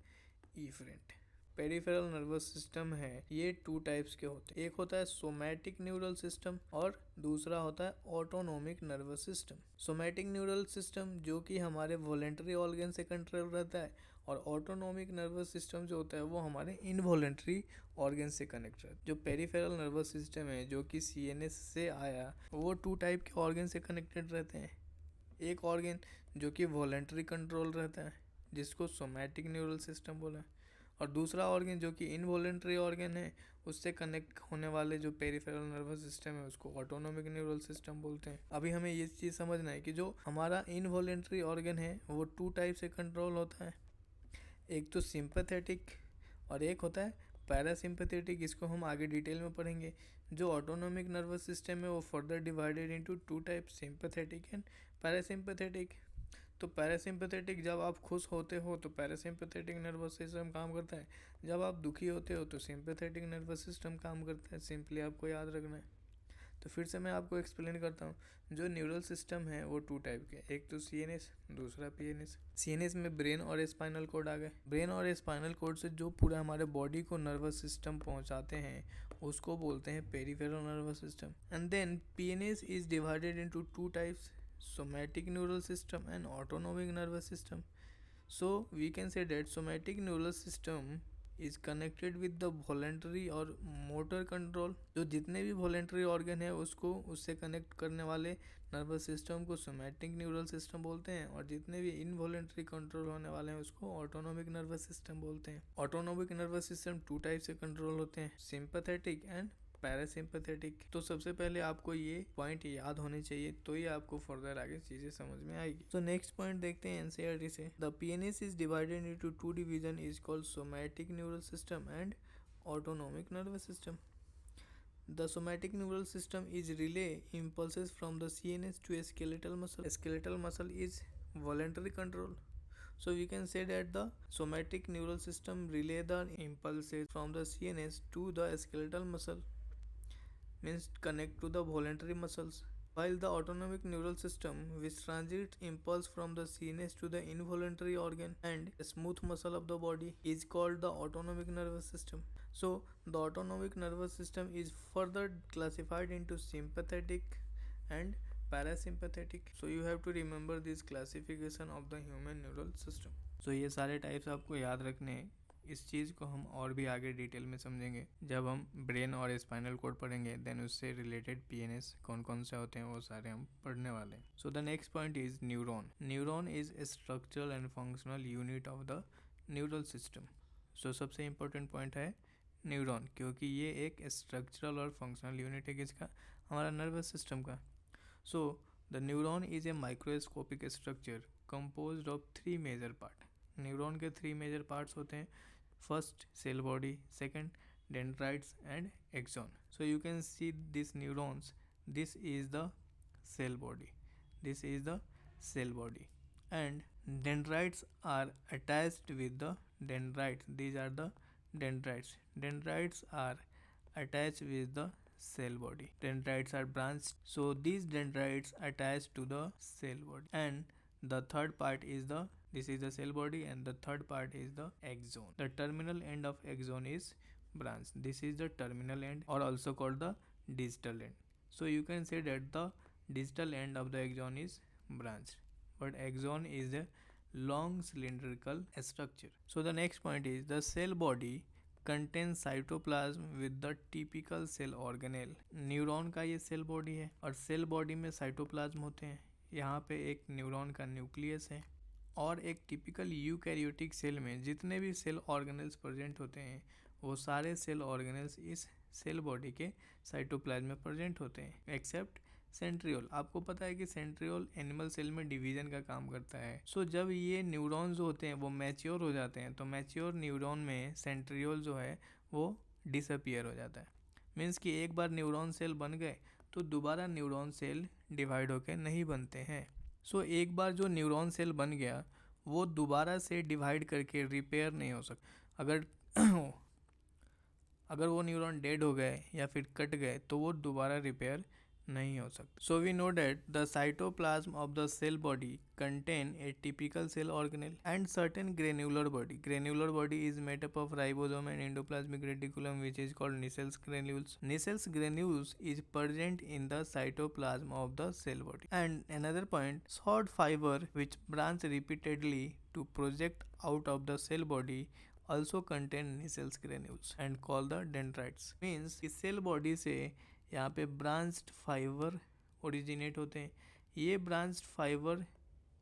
इफरेंट. पेरिफेरल नर्वस सिस्टम है, ये टू टाइप्स के होते हैं. एक होता है सोमैटिक न्यूरल सिस्टम और दूसरा होता है autonomic nervous system. Somatic neural system जो कि हमारे वॉलेंट्री ऑर्गन से कंट्रोल रहता है, और ऑटोनोमिक नर्वस सिस्टम जो होता है वो हमारे इनवॉलेंट्री ऑर्गन से कनेक्ट रहता है. जो पेरिफेरल नर्वस सिस्टम है जो कि सीएनएस से आया, वो टू टाइप के ऑर्गन से कनेक्टेड रहते हैं. एक ऑर्गन जो कि वॉलेंट्री कंट्रोल रहता है जिसको सोमैटिक न्यूरल सिस्टम बोला है, और दूसरा ऑर्गन जो कि इनवॉलेंट्री ऑर्गन है उससे कनेक्ट होने वाले जो पेरिफेरल नर्वस सिस्टम है उसको ऑटोनोमिक न्यूरल सिस्टम बोलते हैं. अभी हमें ये चीज़ समझना है कि जो हमारा इनवॉलेंट्री ऑर्गन है वो टू टाइप से कंट्रोल होता है, एक तो सिंपैथेटिक और एक होता है पैरासिम्पैथेटिक. इसको हम आगे डिटेल में पढ़ेंगे. जो ऑटोनोमिक नर्वस सिस्टम है वो further divided into to type, sympathetic and parasympathetic. तो पैरासिम्पैथेटिक, जब आप खुश होते हो तो पैरासिम्पैथेटिक नर्वस सिस्टम काम करता है, जब आप दुखी होते हो तो सिंपैथेटिक नर्वस सिस्टम काम करता है. सिंपली आपको याद रखना है. तो फिर से मैं आपको एक्सप्लेन करता हूँ. जो न्यूरल सिस्टम है वो टू टाइप के, एक तो सीएनएस, दूसरा पीएनएस. सीएनएस में ब्रेन और स्पाइनल कोड आ गए. ब्रेन और स्पाइनल कोड से जो पूरा हमारे बॉडी को नर्वस सिस्टम पहुँचाते हैं उसको बोलते हैं peripheral nervous system. And then PNS is divided into two types, somatic neural system and autonomic nervous system. So we can say that somatic neural system is connected with the voluntary और motor control. जो जितने भी voluntary organ है उसको उससे connect करने वाले nervous system को सोमैटिक न्यूरल सिस्टम बोलते हैं, और जितने भी इनवॉलेंट्री कंट्रोल होने वाले हैं उसको ऑटोनोमिक नर्वस सिस्टम बोलते हैं. Autonomic nervous system two type से कंट्रोल होते हैं, सिंपैथेटिक एंड पैरासिम्पैथेटिक। तो सबसे पहले आपको ये पॉइंट याद होने चाहिए, तो ही आपको फर्दर आगे चीजें समझ में आएगी। तो नेक्स्ट पॉइंट देखते हैं एनसीईआरटी से। The PNS is divided into to division is called somatic neural system and autonomic nervous system. The somatic neural system is relay impulses from the CNS to a skeletal muscle. A skeletal muscle is voluntary control. So we can say that the somatic neural system relay the impulses from the CNS to the skeletal muscle, means connect to the voluntary muscles. While the autonomic neural system, which transits impulse from the CNS to the involuntary organ and smooth muscle of the body, is called the autonomic nervous system. So the autonomic nervous system is further classified into sympathetic and parasympathetic. So you have to remember this classification of the human neural system. So ये सारे types आपको याद रखने हैं। इस चीज़ को हम और भी आगे डिटेल में समझेंगे जब हम ब्रेन और स्पाइनल कोड पढ़ेंगे, देन उससे रिलेटेड पीएनएस कौन कौन से होते हैं वो सारे हम पढ़ने वाले हैं। So the next point is neuron. Neuron is a structural and functional unit of the neural system. So सबसे इम्पोर्टेंट पॉइंट है न्यूरॉन, क्योंकि ये एक स्ट्रक्चरल और फंक्शनल यूनिट है किसका, हमारा नर्वस सिस्टम का। So the neuron is a microscopic structure composed of 3 major part. Neuron के 3 मेजर पार्ट्स होते हैं। First cell body, second dendrites and axon. So you can see this neurons, this is the cell body, this is the cell body and dendrites are attached with the dendrites. These are the dendrites. Dendrites are attached with the cell body. Dendrites are branched, so these dendrites attach to the cell body. And the third part is the, this is the cell body, and the third part is the axon. The terminal end of axon is branch. This is the terminal end, or also called the distal end. So you can say that the distal end of the axon is branched, but axon is a long cylindrical structure. So the next point is the cell body contains cytoplasm with the typical cell organelle. Neuron का ये cell body है और cell body में cytoplasm होते हैं। यहाँ पे एक न्यूरॉन का न्यूक्लियस है और एक टिपिकल यूकैरियोटिक सेल में जितने भी सेल ऑर्गेनेल्स प्रेजेंट होते हैं वो सारे सेल ऑर्गेनेल्स इस सेल बॉडी के साइटोप्लाज्म में प्रेजेंट होते हैं, एक्सेप्ट सेंट्रियोल। आपको पता है कि सेंट्रियोल एनिमल सेल में डिवीजन का काम करता है। सो जब ये न्यूरॉन्स होते हैं वो मैच्योर हो जाते हैं, तो मैच्योर न्यूरॉन में सेंट्रियोल जो है वो डिसअपियर हो जाता है। मीन्स कि एक बार न्यूरॉन सेल बन गए तो दोबारा न्यूरॉन सेल डिवाइड होकर नहीं बनते हैं। सो एक बार जो न्यूरॉन सेल बन गया वो दोबारा से डिवाइड करके रिपेयर नहीं हो सकता। अगर वो न्यूरॉन डेड हो गए या फिर कट गए तो वो दोबारा रिपेयर नहीं हो सकता। So we know that the cytoplasm of the cell body contain a typical cell organelle and certain granular body. Granular body is made up of ribosome and endoplasmic reticulum which is called Nissen's granules. Nissen's granules is present in the cytoplasm of the cell body. And another point, short fiber which branch repeatedly to project out of the cell body also contain Nissen's granules and called the dendrites. Means इस cell body से यहाँ पे branched fibre originate होते हैं। ये branched fibre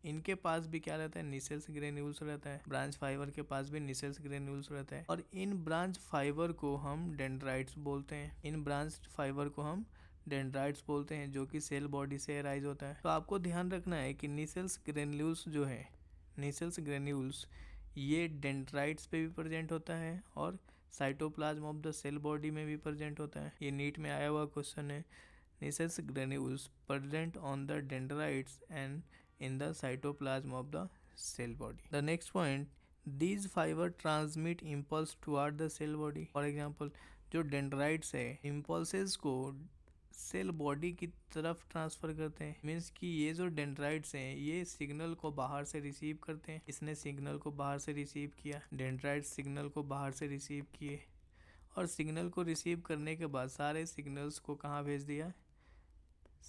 इनके पास भी क्या रहता है, Nissen's granules रहता है। ब्रांच फाइबर के पास भी Nissen's granules रहता है और इन ब्रांच फाइबर को हम डेंड्राइट्स बोलते हैं। इन ब्रांच फाइबर को हम डेंड्राइट्स बोलते हैं जो कि सेल बॉडी से अराइज होता है। तो आपको ध्यान रखना है कि Nissen's granules जो है, Nissen's granules ये डेंड्राइट्स पे भी प्रेजेंट होता है और cytoplasm of the cell body में भी प्रेजेंट होता है। ये नीट में आया हुआ क्वेश्चन है। Nissen's granules present on the dendrites and in the cytoplasm of the cell body. The next point, these fiber transmit impulse toward the cell body. For example, जो डेंड्राइट्स है impulses को cell body की तरफ transfer करते हैं। Means कि ये जो डेंड्राइट्स हैं ये सिग्नल को बाहर से रिसीव करते हैं। इसने सिग्नल को बाहर से रिसीव किया, डेंड्राइट्स सिग्नल को बाहर से रिसीव किए और सिग्नल को रिसीव करने के बाद सारे सिग्नल्स को कहाँ भेज दिया,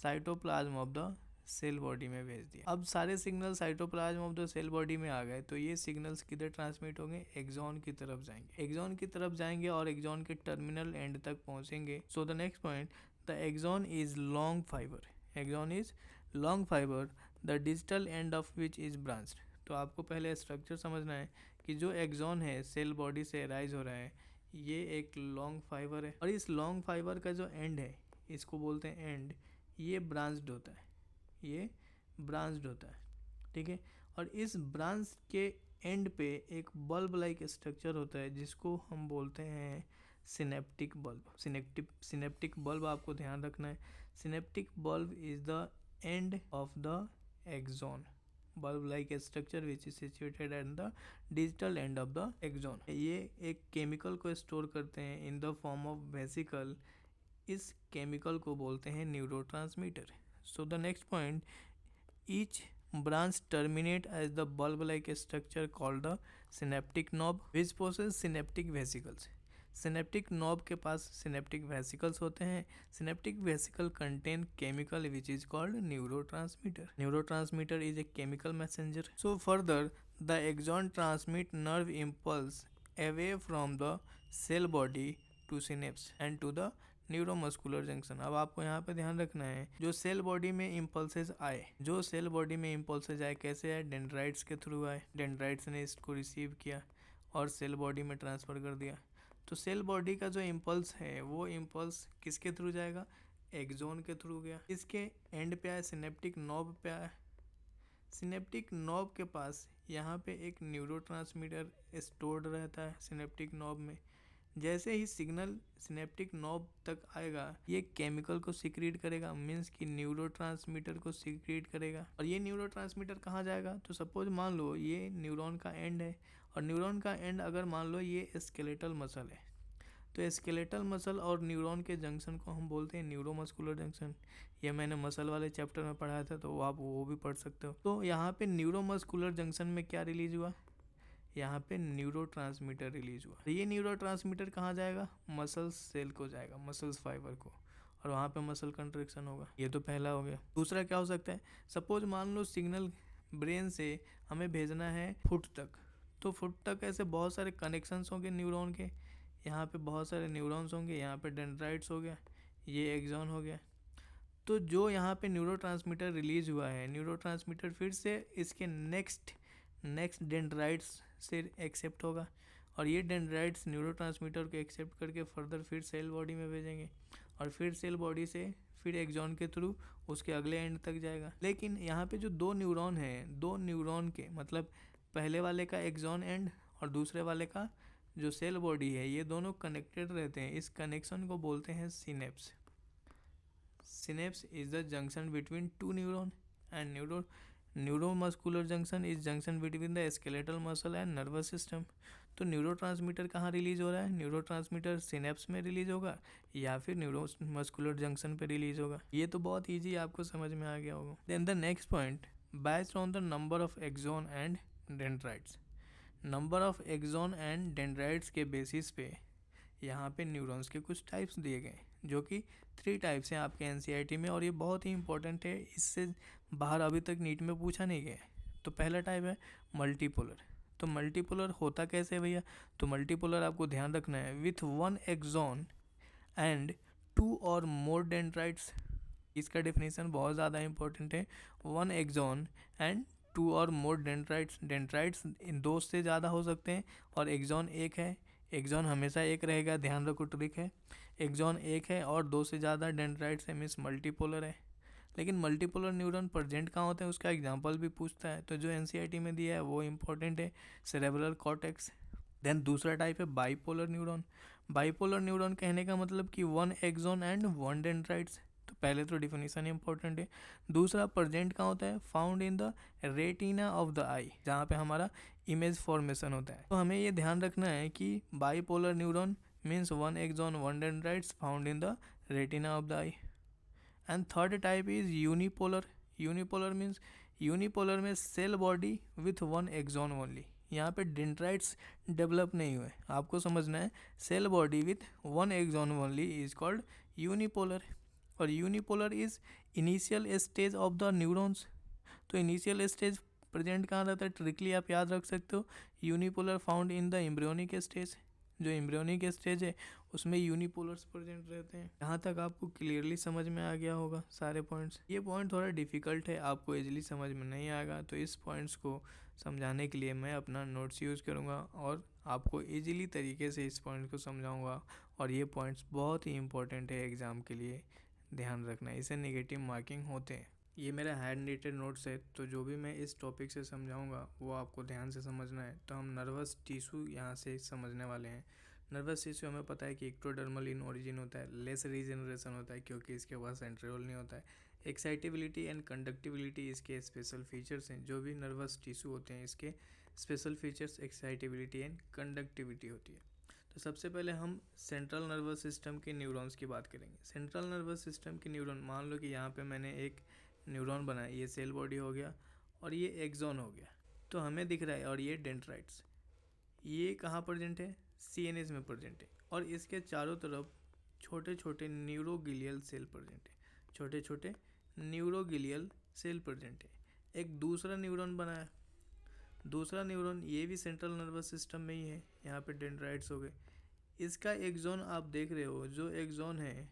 cytoplasm of the cell body में भेज दिया। अब सारे signal cytoplasm of the cell body में आ गए तो ये सिग्नल्स किधर ट्रांसमिट होंगे, एक्सॉन की तरफ जाएंगे। एक्सॉन की तरफ जाएंगे और एक्सॉन के टर्मिनल एंड तक पहुंचेंगे। So the next point, the axon is long fibre. Axon is long fibre the digital end of which is branched. तो आपको पहले स्ट्रक्चर समझना है कि जो एक्सॉन है सेल बॉडी से अराइज हो रहा है, ये एक लॉन्ग फाइबर है और इस लॉन्ग फाइबर का जो एंड है इसको बोलते हैं एंड, ये ब्रांच्ड होता है, ये ब्रांच्ड होता है, ठीक है। और इस ब्रांच के एंड पे एक बल्ब लाइक स्ट्रक्चर होता है जिसको हम बोलते हैं सिनेप्टिक बल्ब। सिनेप्टिक बल्ब आपको ध्यान रखना है, synaptic bulb is the end of the axon, bulb like structure which is situated at the digital end of the axon। ये एक केमिकल को स्टोर करते हैं in the form of vesicle, इस केमिकल को बोलते हैं neurotransmitter. So the next point, each branch terminate as the bulb like structure called the synaptic knob which possess synaptic vesicles। Synaptic knob के पास synaptic vesicles होते हैं। Synaptic vesicle contain chemical which is called neurotransmitter. Neurotransmitter is a chemical messenger. So further the axon transmit nerve impulse away from the cell body to synapse and to the neuromuscular junction. अब आपको यहाँ पे ध्यान रखना है, जो cell body में impulses आए, जो सेल बॉडी में इम्पल्सेस आए कैसे आए, डेंड्राइट्स के थ्रू आए। डेंड्राइट्स ने इसको रिसीव किया और सेल बॉडी में ट्रांसफ़र कर दिया। तो सेल बॉडी का जो इम्पल्स है वो इम्पल्स किसके थ्रू जाएगा, एक्सॉन के थ्रू गया। इसके एंड पे आया, सिनेप्टिक नॉब पे आया। सिनेप्टिक नॉब के पास यहाँ पे एक न्यूरोट्रांसमीटर स्टोर्ड रहता है सिनेप्टिक नॉब में। जैसे ही सिग्नल सिनेप्टिक नॉब तक आएगा ये केमिकल को सीक्रेट करेगा, मीन्स कि न्यूरोट्रांसमीटर को सीक्रेट करेगा। और ये न्यूरोट्रांसमीटर कहाँ जाएगा, तो सपोज मान लो ये न्यूरॉन का एंड है और न्यूरॉन का एंड अगर मान लो ये स्केलेटल मसल है, तो स्केलेटल मसल और न्यूरॉन के जंक्शन को हम बोलते हैं न्यूरोमस्कुलर जंक्शन। ये मैंने मसल वाले चैप्टर में पढ़ाया था, तो आप वो भी पढ़ सकते हो। तो यहाँ पे न्यूरोमस्कुलर जंक्शन में क्या रिलीज हुआ, यहाँ पे न्यूरोट्रांसमीटर रिलीज हुआ। ये न्यूरोट्रांसमीटर कहाँ जाएगा, मसल सेल को जाएगा, मसल्स फाइबर को, और वहाँ पे मसल कंट्रैक्शन होगा। ये तो पहला हो गया। दूसरा क्या हो सकता है, सपोज मान लो सिग्नल ब्रेन से हमें भेजना है फुट तक, तो फुट तक ऐसे बहुत सारे कनेक्शंस होंगे न्यूरॉन के, यहाँ पे बहुत सारे न्यूरॉन्स होंगे, यहाँ पे डेंड्राइट्स हो गया, ये एक्सॉन हो गया। तो जो यहाँ पे न्यूरोट्रांसमीटर रिलीज हुआ है, न्यूरोट्रांसमीटर फिर से इसके नेक्स्ट डेंड्राइट्स से एक्सेप्ट होगा और ये डेंड्राइट्स न्यूरोट्रांसमीटर को एक्सेप्ट करके फर्दर फिर सेल बॉडी में भेजेंगे और फिर सेल बॉडी से फिर एक्सॉन के थ्रू उसके अगले एंड तक जाएगा। लेकिन यहाँ पे जो दो न्यूरॉन हैं, दो न्यूरॉन के मतलब पहले वाले का एक्सॉन एंड और दूसरे वाले का जो सेल बॉडी है, ये दोनों कनेक्टेड रहते हैं। इस कनेक्शन को बोलते हैं synapse. Synapse is the junction between two neuron and neuromuscular junction is junction between the skeletal muscle and nervous system. तो न्यूरोट्रांसमीटर कहाँ रिलीज हो रहा है, न्यूरोट्रांसमीटर सिनेप्स में रिलीज होगा या फिर न्यूरोमस्कुलर जंक्शन पे रिलीज होगा। ये तो बहुत ईजी आपको समझ में आ गया होगा। Then the next point, based on the number of axon and dendrites. Number of axon and dendrites के बेसिस पे यहाँ पे न्यूरॉन्स के कुछ टाइप्स दिए गए जो कि 3 टाइप्स हैं आपके एनसीईआरटी में, और ये बहुत ही इंपॉर्टेंट है, इससे बाहर अभी तक नीट में पूछा नहीं गया है। तो पहला टाइप है मल्टीपोलर। तो मल्टीपोलर होता कैसे भैया, तो मल्टीपोलर आपको ध्यान रखना है, विथ 1 एक्सॉन एंड 2 और मोर डेंड्राइट्स। इसका डेफिनेशन बहुत ज़्यादा इंपॉर्टेंट है, 1 एक्सॉन एंड 2 और मोर डेंड्राइट्स। डेंड्राइट्स इन 2 से ज़्यादा हो सकते हैं और एक्सॉन एक है। एक्सॉन हमेशा एक रहेगा, ध्यान रखो ट्रिक है। एक्सॉन एक है और 2 से ज़्यादा डेंड्राइट्स है, मीन्स मल्टीपोलर है। लेकिन मल्टीपोलर न्यूरॉन प्रेजेंट कहाँ होते हैं उसका एग्जांपल भी पूछता है, तो जो एनसीईआरटी में दिया है वो इंपॉर्टेंट है, सेरेब्रल कॉर्टेक्स। देन दूसरा टाइप है बाइपोलर न्यूरॉन। बाइपोलर न्यूरॉन कहने का मतलब कि 1 एक्सॉन एंड 1 डेंड्राइट्स। तो पहले तो डिफिनीशन इंपॉर्टेंट है। दूसरा प्रेजेंट कहाँ होता है, found in the retina of the eye, जहाँ पे हमारा इमेज फॉर्मेशन होता है। तो हमें ये ध्यान रखना है कि bipolar neuron means 1 axon 1 dendrites found in the retina of the eye. And third type is unipolar. Unipolar means unipolar में cell body with 1 axon only. यहाँ पे डेंड्राइट्स डेवलप नहीं हुए, आपको समझना है, cell body with 1 axon only is called unipolar. और unipolar is initial stage of the neurons. तो इनिशियल स्टेज प्रेजेंट कहाँ रहता है, ट्रिकली आप याद रख सकते हो, unipolar found in the embryonic stage. जो एम्ब्रियोनिक स्टेज है उसमें यूनिपोलर्स प्रेजेंट रहते हैं। यहाँ तक आपको क्लियरली समझ में आ गया होगा सारे पॉइंट्स। ये पॉइंट थोड़ा डिफिकल्ट है, आपको इजीली समझ में नहीं आएगा, तो इस पॉइंट्स को समझाने के लिए मैं अपना नोट्स यूज़ करूँगा और आपको इजीली तरीके से इस पॉइंट को समझाऊंगा और ये पॉइंट्स बहुत ही इंपॉर्टेंट है एग्ज़ाम के लिए, ध्यान रखना, इसे नेगेटिव मार्किंग होते हैं। ये मेरा हैंड रिटेन नोट्स है, तो जो भी मैं इस टॉपिक से समझाऊंगा वो आपको ध्यान से समझना है। तो हम नर्वस टिश्यू यहाँ से समझने वाले हैं। नर्वस टिश्यू हमें पता है कि एक्टोडर्मल इन ओरिजिन होता है, लेस रीजनरेशन होता है क्योंकि इसके पास सेंट्रियोल नहीं होता है। एक्साइटेबिलिटी एंड कंडक्टिबिलिटी इसके स्पेशल फीचर्स हैं। जो भी नर्वस टिश्यू होते हैं इसके special features excitability and conductivity होती है। तो सबसे पहले हम सेंट्रल नर्वस सिस्टम के न्यूरॉन्स की बात करेंगे। सेंट्रल नर्वस सिस्टम के न्यूरॉन, मान लो कि यहाँ पे मैंने एक न्यूरॉन बनाया, ये सेल बॉडी हो गया और ये एक्सॉन हो गया, तो हमें दिख रहा है, और ये डेंड्राइट्स, ये कहाँ प्रेजेंट है, सीएनएस में प्रेजेंट है, और इसके चारों तरफ छोटे छोटे न्यूरोगिलियल सेल प्रेजेंट है, छोटे छोटे न्यूरोगिलियल सेल प्रेजेंट है। एक दूसरा न्यूरॉन बनाया, दूसरा न्यूरॉन ये भी सेंट्रल नर्वस सिस्टम में ही है, यहाँ पे डेंड्राइट्स हो गए। इसका एक्सॉन आप देख रहे हो, जो एक्सॉन है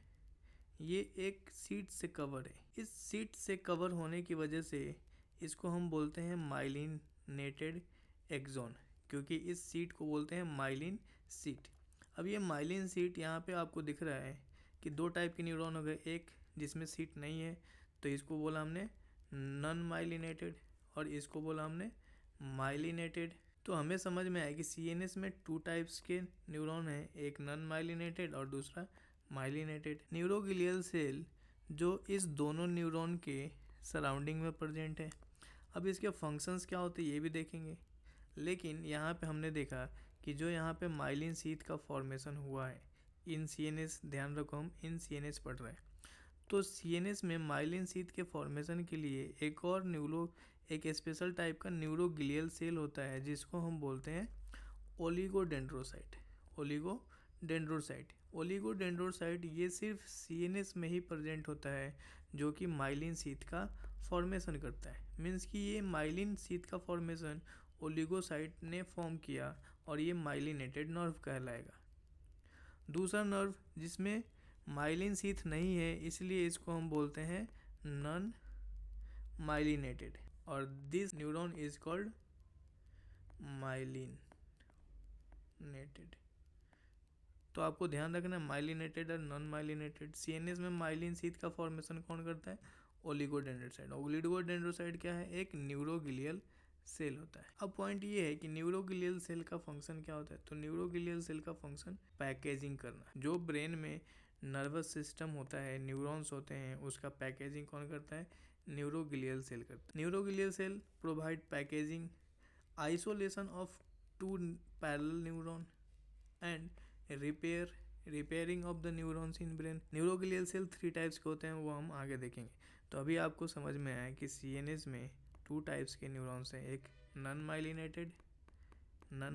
ये एक सीट से कवर है। इस सीट से कवर होने की वजह से इसको हम बोलते हैं माइलिनेटेड एक्सॉन, क्योंकि इस सीट को बोलते हैं माइलिन सीट। अब ये माइलिन सीट यहाँ पे आपको दिख रहा है कि दो टाइप के न्यूरॉन हो गए, एक जिसमें सीट नहीं है तो इसको बोला हमने नॉन माइलिनेटेड, और इसको बोला हमने माइलिनेटेड। तो हमें समझ में आया कि सीएनएस में टू टाइप्स के न्यूरॉन हैं, एक नॉन माइलिनेटेड और दूसरा माइलिनेटेड। न्यूरोगिलियल सेल जो इस दोनों न्यूरॉन के सराउंडिंग में प्रेजेंट है। अब इसके फंक्शंस क्या होते हैं ये भी देखेंगे, लेकिन यहाँ पे हमने देखा कि जो यहाँ पे माइलिन शीथ का फॉर्मेशन हुआ है इन सीएनएस, ध्यान रखो हम इन सीएनएस पढ़ रहे हैं, तो सीएनएस में माइलिन शीथ के फॉर्मेशन के लिए एक स्पेशल टाइप का न्यूरोगिलियल सेल होता है जिसको हम बोलते हैं ओलिगोडेंड्रोसाइट। ओलिगोडेंड्रोसाइट ये सिर्फ सीएनएस में ही प्रेजेंट होता है, जो कि माइलिन शीथ का फॉर्मेशन करता है। मीन्स कि ये माइलिन शीथ का फॉर्मेशन ओलिगोसाइट ने फॉर्म किया और ये माइलिनेटेड नर्व कहलाएगा। दूसरा नर्व जिसमें माइलिन शीथ नहीं है, इसलिए इसको हम बोलते हैं नॉन माइलिनेटेड, और this neuron is called myelinated. तो आपको ध्यान रखना है माइलिनेटेड और नॉन माइलिनेटेड। सीएनएस में माइलिन शीथ का फॉर्मेशन कौन करता है, ओलिगोडेंड्रोसाइट। ओलिगोडेंड्रोसाइट क्या है, एक न्यूरोगिलियल सेल होता है। अब पॉइंट ये है कि न्यूरोगिलियल सेल का फंक्शन क्या होता है, तो न्यूरोगिलियल सेल का फंक्शन पैकेजिंग करना। जो ब्रेन में नर्वस सिस्टम होता है, न्यूरॉन्स होते हैं, उसका पैकेजिंग कौन करता है, न्यूरोगिलियल सेल करता है। Neuroglial cell provide packaging, isolation of two parallel neuron and repairing of the neurons in brain. Neuroglial cell 3 types के होते हैं, वो हम आगे देखेंगे। तो अभी आपको समझ में आया कि सीएनएस में 2 टाइप्स के न्यूरॉन्स हैं, एक नॉन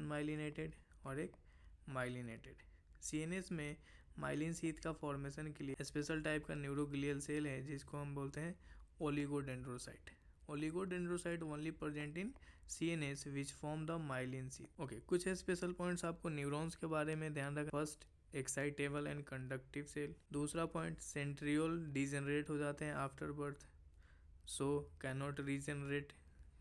माइलिनेटेड और एक माइलिनेटेड। सीएनएस में माइलिन शीथ का फॉर्मेशन के लिए स्पेशल टाइप का न्यूरोगिलियल सेल है जिसको हम बोलते हैं oligodendrocyte. Oligodendrocyte only present in CNS which form the myelin sheath. Okay, कुछ स्पेशल पॉइंट्स आपको न्यूरॉन्स के बारे में ध्यान रखना। First, excitable and conductive cell. दूसरा पॉइंट, सेंट्रियोल डिजेनरेट हो जाते हैं after birth, so cannot regenerate,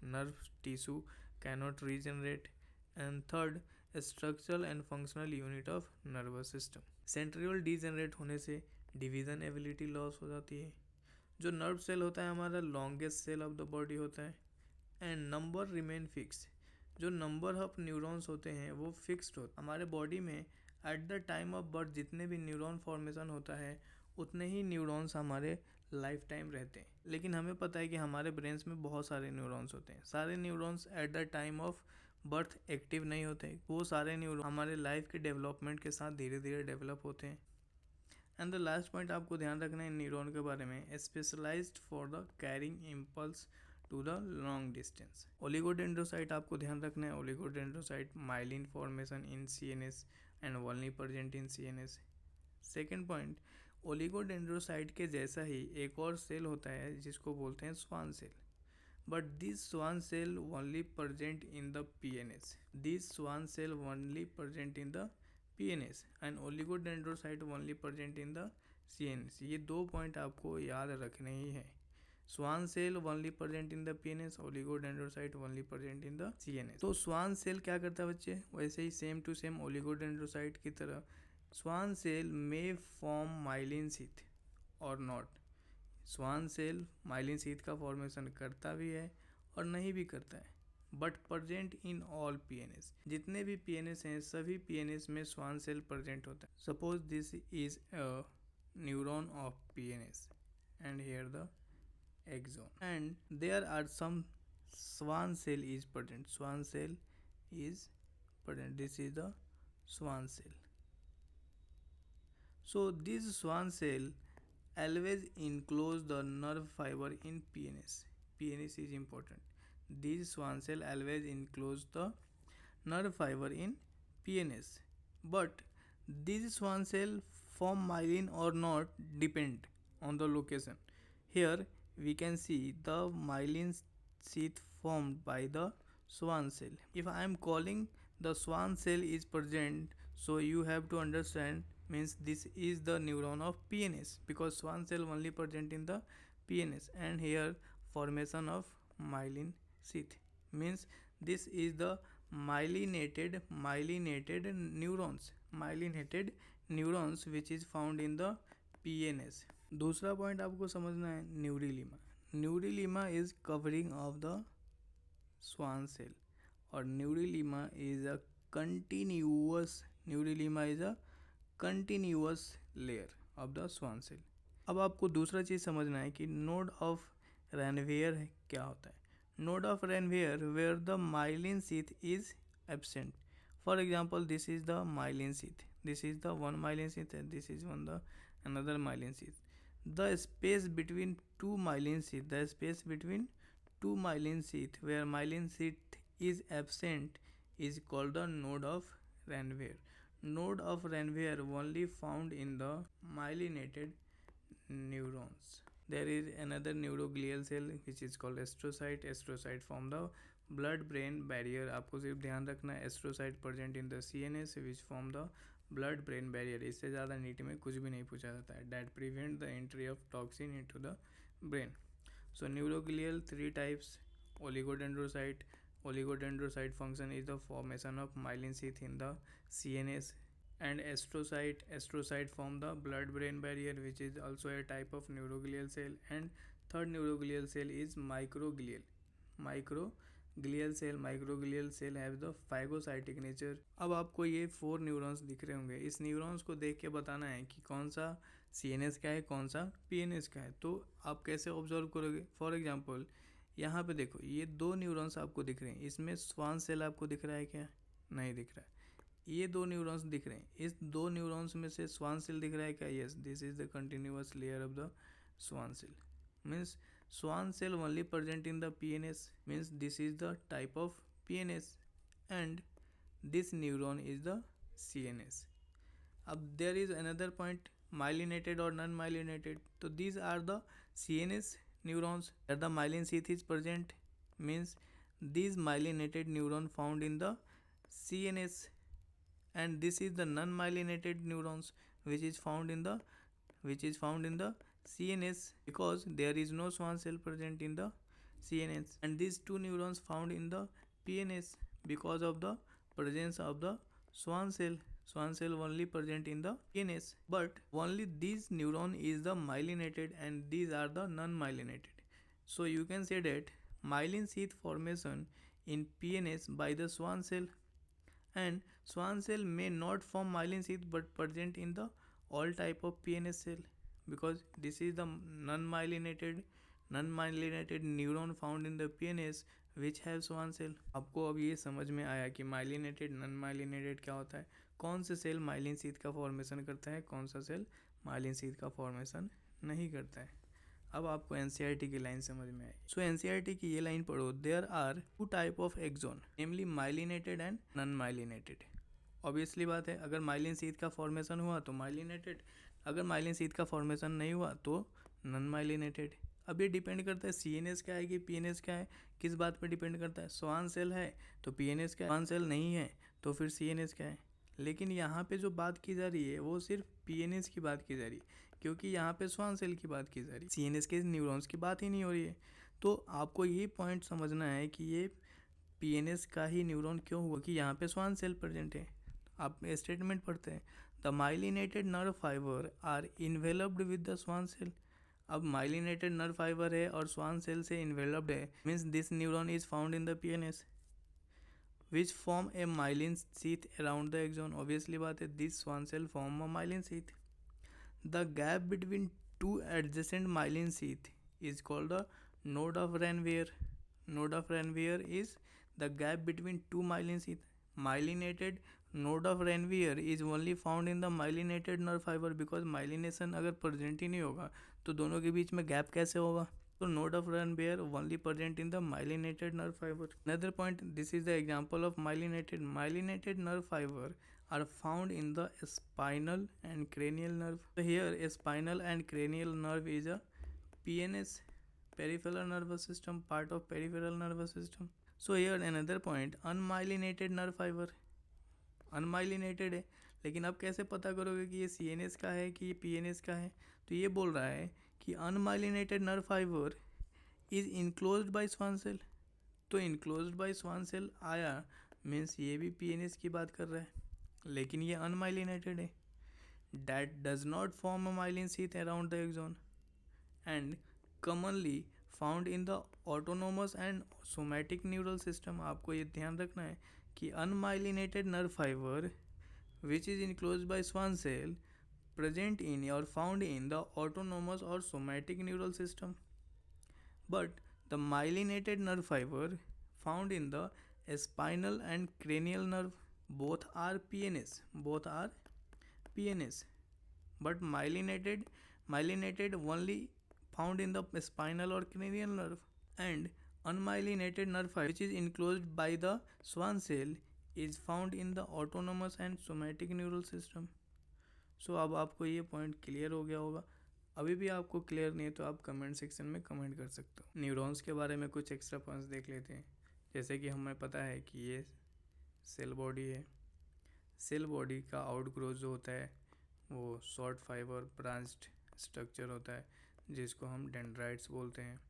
nerve tissue cannot regenerate, and third, structural and functional unit of nervous system। Centriole degenerate होने से डिवीजन एबिलिटी लॉस हो जाती है। जो नर्व सेल होता है हमारा longest cell of the body होता है, एंड नंबर रिमेन फिक्स। जो नंबर ऑफ न्यूरॉन्स होते हैं वो फिक्स्ड होते हैं। हमारे बॉडी में at the time of birth जितने भी न्यूरॉन फॉर्मेशन होता है उतने ही न्यूरॉन्स हमारे लाइफ टाइम रहते हैं, लेकिन हमें पता है कि हमारे ब्रेन्स में बहुत सारे न्यूरॉन्स होते हैं। सारे neurons eight the time of birth active नहीं होते, वो सारे न्यूरॉन हमारे लाइफ के डेवलपमेंट के साथ धीरे धीरे डेवलप होते हैं। एंड द लास्ट पॉइंट आपको ध्यान रखना है न्यूरॉन के बारे में, specialised for the carrying impulse to the long distance. Oligodendrocyte आपको ध्यान रखना है, oligodendrocyte myelin formation in CNS and only present in CNS. Second point, oligodendrocyte के जैसा ही एक और सेल होता है जिसको बोलते हैं Schwann cell, but this Schwann cell only present in the PNS. This Schwann cell only present in the PNS and oligodendrocyte only present in the CNS. ये 2 पॉइंट आपको याद रखने ही है। Schwann cell only present in the PNS, oligodendrocyte only present in the CNS. तो Schwann cell क्या करता है बच्चे, वैसे ही सेम टू सेम ओलिगोडेंड्रोसाइट की तरह स्वान सेल में फॉर्म माइलिन शीथ और not. Schwann cell myelin sheath का फॉर्मेशन करता भी है और नहीं भी करता है, but present in all PNS. जितने भी पीएनएस हैं सभी पीएनएस में स्वान सेल प्रेजेंट होता है। Suppose this is a neuron of PNS and here the axon, and there are some swan cell is present. Swan cell is present. This is the swan cell. So this swan cell always enclose the nerve fiber in PNS. PNS is important. This swan cell always enclose the nerve fiber in PNS, but this swan cell form myelin or not depend on the location. Here we can see the myelin sheath formed by the swan cell. If I am calling the swan cell is present, so you have to understand means this is the neuron of PNS, because swan cell only present in the PNS, and here formation of myelin sheath means this is the myelinated neurons which is found in the PNS. दूसरा point आपको समझना है neurilemma. Neurilemma is covering of the Schwann cell, और neurilemma is a continuous layer of the Schwann cell. अब आपको दूसरा चीज़ समझना है कि नोड ऑफ रैनवेयर क्या होता है। Node of Ranvier where the myelin sheath is absent. For example this is the myelin sheath, this is the one myelin sheath and this is one the another myelin sheath. The space between two myelin sheath where myelin sheath is absent is called the node of Ranvier. Node of Ranvier only found in the myelinated neurons. There is another neuroglial cell which is called astrocyte. Astrocyte form the blood brain barrier. आपको सिर्फ ध्यान रखना है astrocyte present in the CNS which form the blood brain barrier. इससे ज़्यादा NEET में कुछ भी नहीं पूछा जाता है. That prevent the entry of toxin into the brain. So neuroglial three types: oligodendrocyte. Oligodendrocyte function is the formation of myelin sheath in the CNS, and astrocyte form the blood brain barrier which is also a type of neuroglial cell. And third neuroglial cell is microglial cell have the phagocytic nature. अब आपको ये 4 neurons दिख रहे होंगे. इस neurons को देख के बताना है कि कौन सा CNS का है, कौन सा PNS का है. तो आप कैसे ऑब्जर्व करोगे? फॉर एग्जांपल यहाँ पे देखो, ये 2 न्यूरॉन्स आपको दिख रहे हैं. इसमें स्वान सेल आपको दिख रहा है क्या? नहीं दिख रहा है. ये 2 न्यूरॉन्स दिख रहे हैं. इस 2 न्यूरॉन्स में से स्वान सेल दिख रहा है क्या? Yes, this is the continuous layer of the Schwann cell. Means swan cell only present in the PNS, means this is the type of PNS, and this neuron is the CNS. अब there is another point, myelinated or non-myelinated. So these are the CNS neurons where the myelin sheath is present, means these myelinated neuron found in the CNS, and this is the non-myelinated neurons which is found in the CNS, because there is no swan cell present in the CNS. And these 2 neurons found in the PNS because of the presence of the swan cell. Swan cell only present in the PNS, but only these neuron is the myelinated and these are the non-myelinated. So you can say that myelin sheath formation in PNS by the swan cell, and swan cell may not form myelin sheath but present in the all type of PNS cell, because this is the non-myelinated neuron found in the PNS which have swan cell. आपको अब ये समझ में आया कि myelinated non myelinated क्या होता है, कौन से सेल माइलिन शीथ का फॉर्मेशन करता है, कौन सा सेल माइलिन शीथ का फॉर्मेशन नहीं करता है. अब आपको NCERT की लाइन समझ में आई. सो NCERT की ये लाइन पढ़ो. There are 2 type of axon, namely myelinated and non myelinated. Obviously बात है, अगर माइलिन शीथ का फॉर्मेशन हुआ तो माइलिनेटेड, अगर माइलिन शीथ का फॉर्मेशन नहीं हुआ तो नॉन माइलिनेटेड. अब ये डिपेंड करता है CNS क्या है कि PNS क्या है. किस बात पर डिपेंड करता है? स्वान सेल है तो PNS क्या है, स्वान सेल नहीं है तो फिर CNS क्या है. लेकिन यहाँ पे जो बात की जा रही है वो सिर्फ पीएनएस की बात की जा रही है, क्योंकि यहाँ पे स्वान सेल की बात की जा रही है, सीएनएस के न्यूरॉन्स की बात ही नहीं हो रही है। तो आपको ये पॉइंट समझना है कि ये पीएनएस का ही न्यूरॉन क्यों हुआ, कि यहाँ पे स्वान सेल प्रेजेंट है। आप स्टेटमेंट पढ़ते हैं, the myelinated nerve fibre are enveloped with the Schwann cell. अब माइलिनेटेड नर्व फाइबर है और स्वान सेल से इन्वेलप्ड है, means this neuron is found in the PNS which form a myelin sheath around the axon। obviously बात है, this swan cell form a myelin sheath। the gap between two adjacent myelin sheath is called the node of Ranvier। node of Ranvier is the gap between two myelin sheath। myelinated node of Ranvier is only found in the myelinated nerve fiber because myelination अगर present ही नहीं होगा तो दोनों के बीच में gap कैसे होगा। So node of Ranvier only present in the myelinated nerve fiber। Another point, this is the example of myelinated nerve fiber are found in the spinal and cranial nerve। So here a spinal and cranial nerve is a PNS, peripheral nervous system, part of peripheral nervous system। So here another point, unmyelinated nerve fiber, unmyelinated है, लेकिन अब कैसे पता करोगे कि ये CNS का है कि ये पीएनएस का है। तो ये बोल रहा है कि unmyelinated nerve fibre is enclosed by Schwann cell. तो इनक्लोज्ड बाय स्वान सेल आया मीन्स ये भी पीएनएस की बात कर रहा है, लेकिन ये अनमाइलिनेटेड है। That does not form a myelin sheath around the axon and commonly found in the autonomous and somatic neural system. आपको ये ध्यान रखना है कि unmyelinated nerve fiber which is enclosed by Schwann cell present in or found in the autonomous or somatic neural system, but the myelinated nerve fiber found in the spinal and cranial nerve both are PNS, but myelinated only found in the spinal or cranial nerve, and unmyelinated nerve fiber which is enclosed by the Schwann cell is found in the autonomous and somatic neural system। सो अब आपको ये point clear हो गया होगा। अभी भी आपको clear नहीं है तो आप कमेंट सेक्शन में कमेंट कर सकते हो। न्यूरॉन्स के बारे में कुछ एक्स्ट्रा पॉइंट्स देख लेते हैं। जैसे कि हमें पता है कि ये सेल बॉडी है। सेल बॉडी का आउटग्रोथ जो होता है वो शॉर्ट फाइबर ब्रांच्ड स्ट्रक्चर होता है, जिसको हम डेंड्राइट्स बोलते हैं।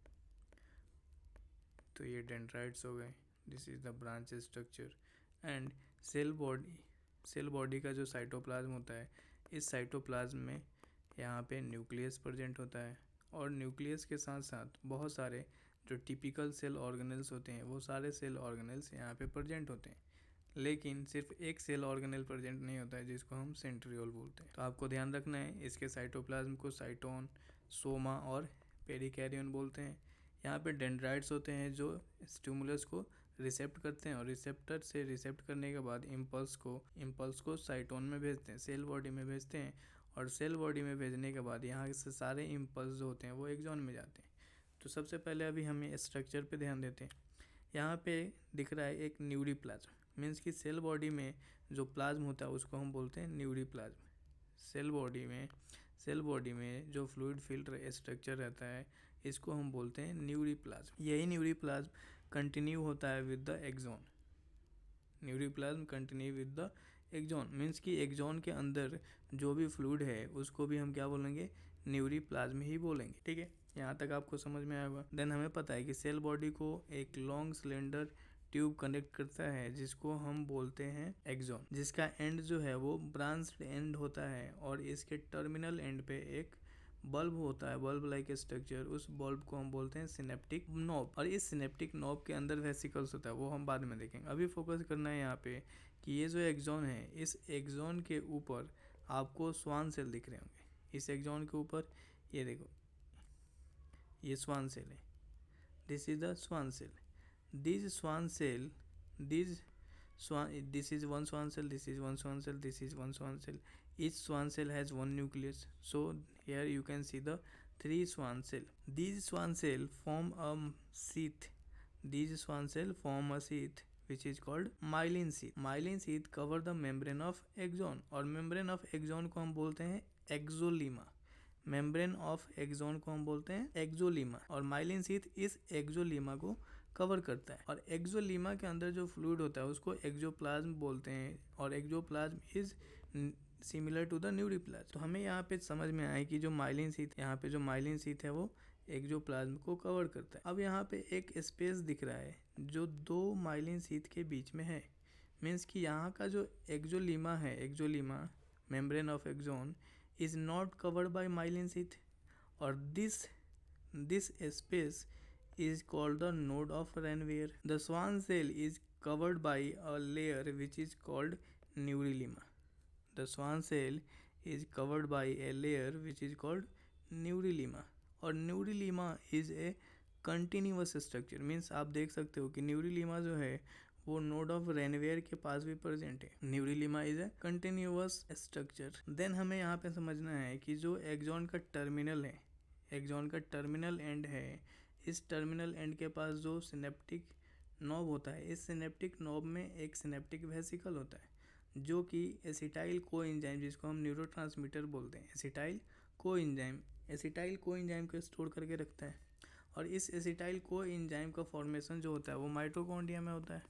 तो ये डेंड्राइट्स हो गए, this is the branch structure. And cell body का जो साइटोप्लाज्म होता है, इस साइटोप्लाज्म में यहाँ पे न्यूक्लियस प्रेजेंट होता है, और न्यूक्लियस के साथ साथ बहुत सारे जो टिपिकल सेल ऑर्गेनल्स होते हैं वो सारे सेल ऑर्गेनल्स यहाँ पे प्रेजेंट होते हैं। लेकिन सिर्फ एक सेल ऑर्गेनल प्रेजेंट नहीं होता है जिसको हम सेंट्रियोल बोलते हैं। तो आपको ध्यान रखना है, इसके साइटोप्लाज्म को साइटोन, सोमा और पेरिकैरियन बोलते हैं। यहाँ पे डेंड्राइट्स होते हैं जो स्टिमुलस को रिसेप्ट करते हैं, और रिसेप्टर से रिसेप्ट करने के बाद इम्पल्स को साइटोन में भेजते हैं, सेल बॉडी में भेजते हैं, और सेल बॉडी में भेजने के बाद यहाँ से सारे इम्पल्स जो होते हैं वो एक्सॉन में जाते हैं। तो सबसे पहले अभी हमें स्ट्रक्चर पे ध्यान देते हैं। यहाँ पे दिख रहा है एक न्यूरीप्लाज्म, मीन्स कि सेल बॉडी में जो प्लाज्म होता है उसको हम बोलते हैं न्यूरीप्लाज्म। सेल बॉडी में जो फ्लूइड फिल्टर स्ट्रक्चर रहता है इसको हम बोलते हैं न्यूरीप्लाज्म। यही न्यूरीप्लाज्म कंटिन्यू होता है with the axon. Neuroplasm continue with the axon means कि एक्सॉन के अंदर जो भी फ्लूइड है उसको भी हम क्या बोलेंगे, न्यूरीप्लाज्म ही बोलेंगे। ठीक है, यहाँ तक आपको समझ में आया होगा। देन हमें पता है कि सेल बॉडी को एक लॉन्ग सिलेंडर ट्यूब कनेक्ट करता है जिसको हम बोलते हैं एक्सॉन, जिसका एंड जो है वो ब्रांच्ड एंड होता है, और इसके टर्मिनल एंड पे एक बल्ब होता है, बल्ब लाइक स्ट्रक्चर। उस बल्ब को हम बोलते हैं सिनेप्टिक नॉब, और इस सिनेप्टिक नॉब के अंदर वेसिकल्स होता है, वो हम बाद में देखेंगे। अभी फोकस करना है यहाँ पे कि ये जो एक्सॉन है, इस एक्सॉन के ऊपर आपको स्वान सेल दिख रहे होंगे। इस एक्सॉन के ऊपर ये देखो, ये स्वान सेल है, this is the Schwann cell. this is one cell, this is one swan cell, this is one swan cell, this is one swan cell. Each swan cell has one nucleus, so here you can see the 3 swan cell. These swan cell form a sheath which is called myelin sheath. Myelin sheath cover the membrane of axon, और membrane of axon को हम बोलते हैं एक्सोलीमा। Membrane of axon को हम बोलते हैं एक्सोलीमा, और माइलिन शीथ इस एक्सोलीमा को कवर करता है। और एक्सोलीमा के अंदर जो फ्लूइड होता है उसको एक्सोप्लाज्म बोलते हैं, और axoplasm is similar to the neuroplasm. तो हमें यहाँ पे समझ में आया कि जो माइलिन शीथ, यहाँ पे जो माइलिन शीथ है वो एक्सोप्लाज्म को कवर करता है। अब यहाँ पे एक स्पेस दिख रहा है जो दो माइलिन शीथ के बीच में है, मीन्स कि यहाँ का जो एक्सोलीमा है, axolemma membrane of axon is not covered by myelin sheath, और this space is called the node of Ranvier. The Schwann cell is covered by a layer which is called neurulima. The Schwann cell is covered by a layer which is called neurulima. और neurulima is a continuous structure, means आप देख सकते हो कि neurulima जो है वो node of रेनवेयर के पास भी प्रेजेंट है। Neurolemma is a continuous structure. Then हमें यहाँ पे समझना है कि जो एक्सॉन का टर्मिनल है, एक्सॉन का टर्मिनल एंड है, इस टर्मिनल एंड के पास जो सिनेप्टिक नॉब होता है, इस सिनेप्टिक नॉब में एक सिनेप्टिक वेसिकल होता है जो कि एसिटाइल कोएंजाइम, जिसको हम न्यूरोट्रांसमीटर बोलते हैं, एसिटाइल कोएंजाइम को स्टोर करके रखता है। और इस एसिटाइल कोएंजाइम का फॉर्मेशन जो होता है वो माइटोकॉन्ड्रिया में होता है।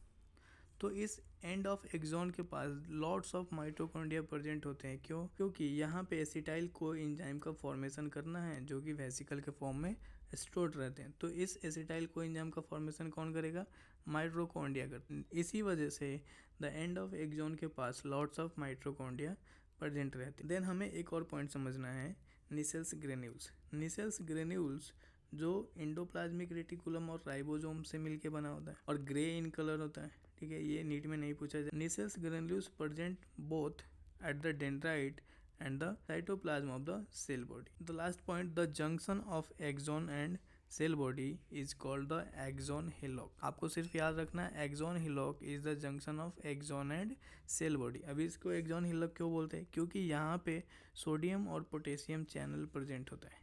तो इस एंड ऑफ एक्सॉन के पास लॉट्स ऑफ माइटोकॉन्ड्रिया प्रेजेंट होते हैं। क्यों? क्योंकि यहाँ पे एसिटाइल कोएंजाइम का फॉर्मेशन करना है जो कि वेसिकल के फॉर्म में स्टोर्ड रहते हैं। तो इस एसिटाइल कोएंजाइम का फॉर्मेशन कौन करेगा? माइटोकॉन्ड्रिया करते हैं। इसी वजह से द एंड ऑफ एक्सॉन के पास लॉट्स ऑफ माइटोकॉन्ड्रिया प्रेजेंट रहते हैं। देन हमें एक और पॉइंट समझना है, निसेल्स ग्रेन्यूल्स। निसेल्स ग्रेन्यूल्स जो एंडोप्लाज्मिक रेटिकुलम और राइबोसोम से मिलके बना होता है और ग्रे इन कलर होता है, ठीक है, ये नीट में नहीं पूछा जाए। Nissl's granules present both at the dendrite and the cytoplasm of the cell body. The last point, the junction of axon and cell body is called the axon hillock. आपको सिर्फ याद रखना है axon hillock is the junction of axon and cell body. अभी इसको axon hillock क्यों बोलते हैं? क्योंकि यहाँ पे सोडियम और पोटेशियम चैनल प्रेजेंट होता है।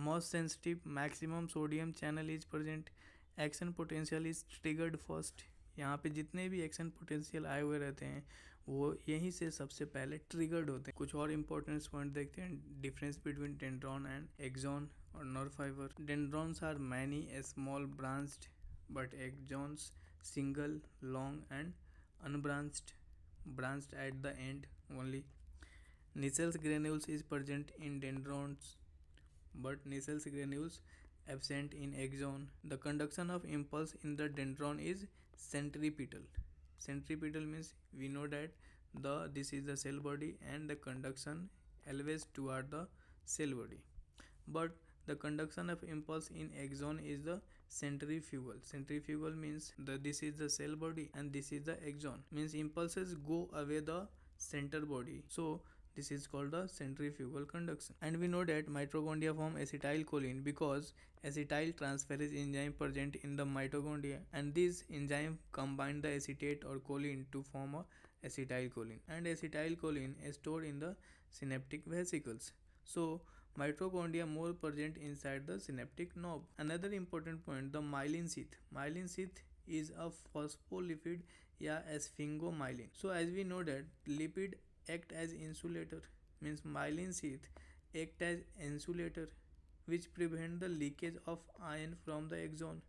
Most sensitive maximum sodium channel is present. Action potential is triggered first. यहाँ पे जितने भी एक्शन पोटेंशियल आए हुए रहते हैं वो यहीं से सबसे पहले ट्रिगर्ड होते हैं। कुछ और इंपॉर्टेंट पॉइंट देखते हैं, difference between dendron and axon और nerve fibre. Dendrons are many small branched but axons single long and unbranched at the end only. Nissel's granules is present in dendrons but Nissel's granules absent in axon. The conduction of impulse in the dendron is centripetal. Centripetal means we know that this is the cell body and the conduction always toward the cell body. But the conduction of impulse in axon is the centrifugal. Centrifugal means this is the cell body and this is the axon. Means impulses go away the center body. So this is called the centrifugal conduction. And we know that mitochondria form acetylcholine because acetyltransferase enzyme present in the mitochondria, and this enzyme combine the acetate or choline to form a acetylcholine, and acetylcholine is stored in the synaptic vesicles. So mitochondria more present inside the synaptic knob. Another important point, the myelin sheath. Myelin sheath is a phospholipid या sphingomyelin. So as we know that lipid act as insulator, means myelin sheath act as insulator which prevent the leakage of ion from the axon.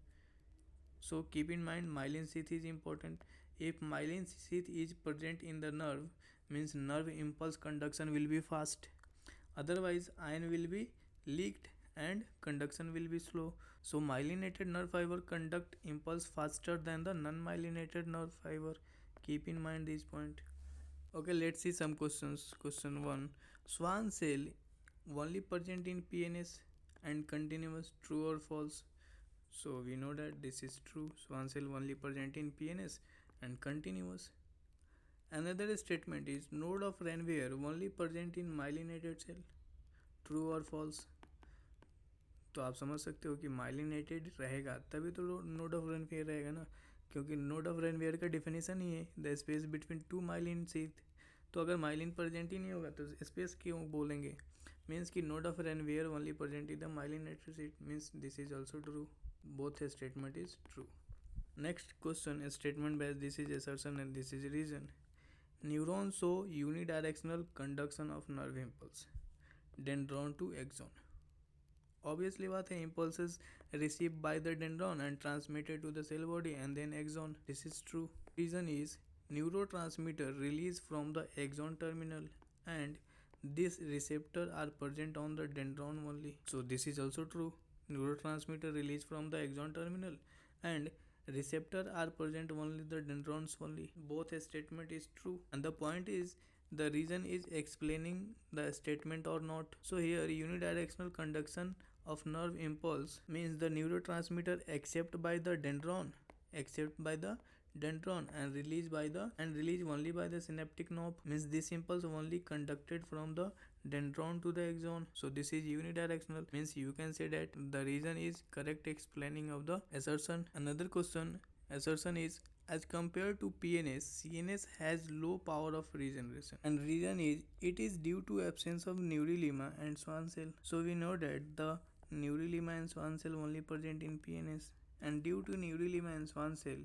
So keep in mind myelin sheath is important. If myelin sheath is present in the nerve, means nerve impulse conduction will be fast, otherwise ion will be leaked and conduction will be slow. So myelinated nerve fiber conduct impulse faster than the non-myelinated nerve fiber. Keep in mind this point. Okay, let's see some questions. Question 1, Schwann cell only present in PNS and continuous, true or false? So we know that this is true. Schwann cell only present in PNS and continuous. Another statement is node of Ranvier only present in myelinated cell. True or false? तो आप समझ सकते हो कि myelinated रहेगा तभी तो node of Ranvier रहेगा ना, क्योंकि नोड ऑफ रेनवियर का डिफिनेशन ही है the space between two myelin sheath. तो अगर माइलिन प्रेजेंट ही नहीं होगा तो स्पेस क्यों बोलेंगे? मीन्स कि node of Ranvier only present in the myelinated sheath, means this is also true. Both statement is true. Next question, statement based, this is assertion and this is reason. Neuron show unidirectional conduction of nerve impulse dendron to axon. Obviously बात है, impulses received by the dendron and transmitted to the cell body and then axon. This is true. Reason is neurotransmitter released from the axon terminal and these receptor are present on the dendron only. So this is also true. Neurotransmitter released from the axon terminal and receptor are present only the dendrons only. Both statement is true, and the point is the reason is explaining the statement or not. So here unidirectional conduction of nerve impulse means the neurotransmitter accept by the dendron and released only by the synaptic knob, means this impulse only conducted from the dendron to the axon. So this is unidirectional, means you can say that the reason is correct explaining of the assertion. Another question assertion is, as compared to PNS, CNS has low power of regeneration, and reason is it is due to absence of neurulima and Schwann cell. So we know that the neurulima and Schwann cell only present in PNS, and due to neurulima and Schwann cell,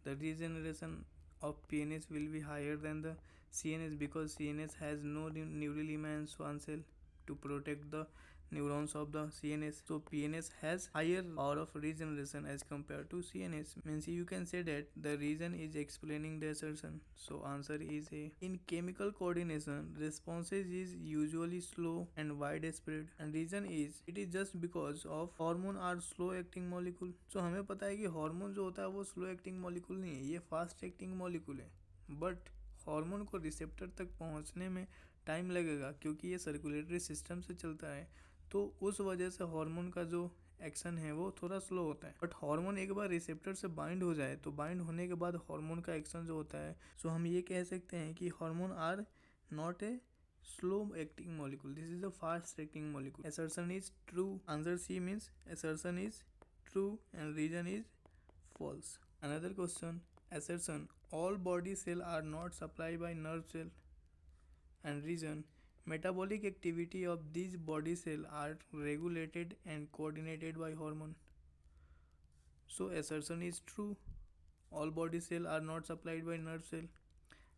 the regeneration of PNS will be higher than the CNS, because CNS has no neurulima and Schwann cell to protect the neurons of the CNS. So PNS has higher power of regeneration as compared to CNS, means you can say that the reason is explaining the assertion. So answer is A. In chemical coordination, responses is usually slow and widespread, and reason is it is just because of hormone are slow acting molecule. So हमें पता है कि hormone जो होता है वो slow acting molecule नहीं है, ये फास्ट एक्टिंग मॉलिक्यूल है, बट हार्मोन को रिसेप्टर तक पहुंचने में टाइम लगेगा क्योंकि ये सर्कुलेटरी सिस्टम से चलता है, तो उस वजह से हार्मोन का जो एक्शन है वो थोड़ा स्लो होता है। बट हार्मोन एक बार रिसेप्टर से बाइंड हो जाए तो बाइंड होने के बाद हार्मोन का एक्शन जो होता है, सो हम ये कह सकते हैं कि hormone are not a slow acting molecule, this is a fast acting molecule. Assertion is true. Answer C means assertion is true and reason is false. Another question assertion, all body cell are not supplied by nerve cell, and reason metabolic activity of these body cell are regulated and coordinated by hormone. So assertion is true, all body cell are not supplied by nerve cell,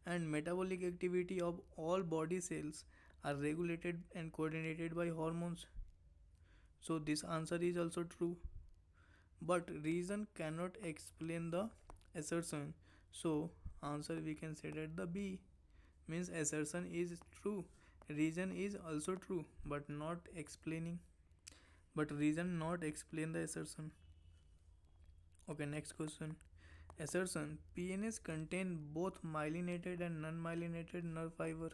and metabolic activity of all body cells are regulated and coordinated by hormones. So this answer is also true, but reason cannot explain the assertion. So answer we can say that the B, means assertion is true, reason is also true, but not explaining, but reason not explain the assertion. Okay, next question assertion, PNS contain both myelinated and non-myelinated nerve fiber.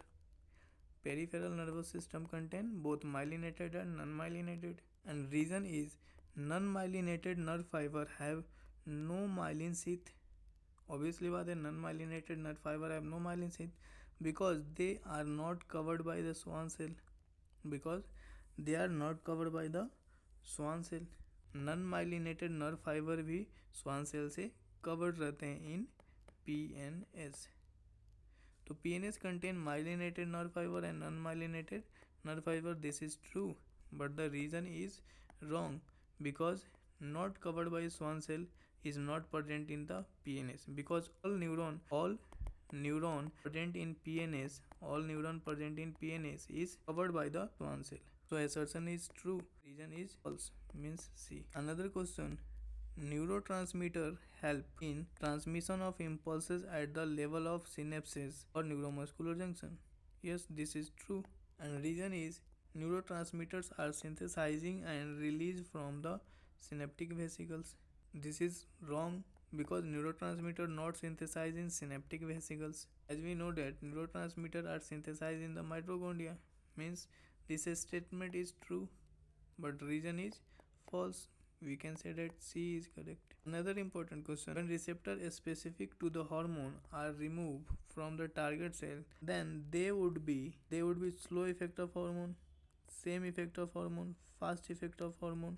Peripheral nervous system contain both myelinated and non-myelinated, and reason is non-myelinated nerve fiber have no myelin sheath. Obviously बात है, non-myelinated nerve fiber have no myelin sheath because they are not covered by the Schwann cell, because they are not covered by the Schwann cell. Non-myelinated nerve fiber भी Schwann cell से covered रहते हैं in PNS. तो PNS contain myelinated nerve fiber and non-myelinated nerve fiber. This is true, but the reason is wrong because not covered by Schwann cell is not present in the PNS, because all neuron present in PNS is covered by the Schwann cell. So assertion is true, reason is false, means C. Another question, neurotransmitter help in transmission of impulses at the level of synapses or neuromuscular junction. Yes, this is true, and reason is neurotransmitters are synthesizing and released from the synaptic vesicles. This is wrong because neurotransmitter not synthesized in synaptic vesicles. As we know that neurotransmitter are synthesized in the mitochondria, means this statement is true, but reason is false. We can say that C is correct. Another important question, when receptor specific to the hormone are removed from the target cell, then they would be slow effect of hormone, same effect of hormone, fast effect of hormone,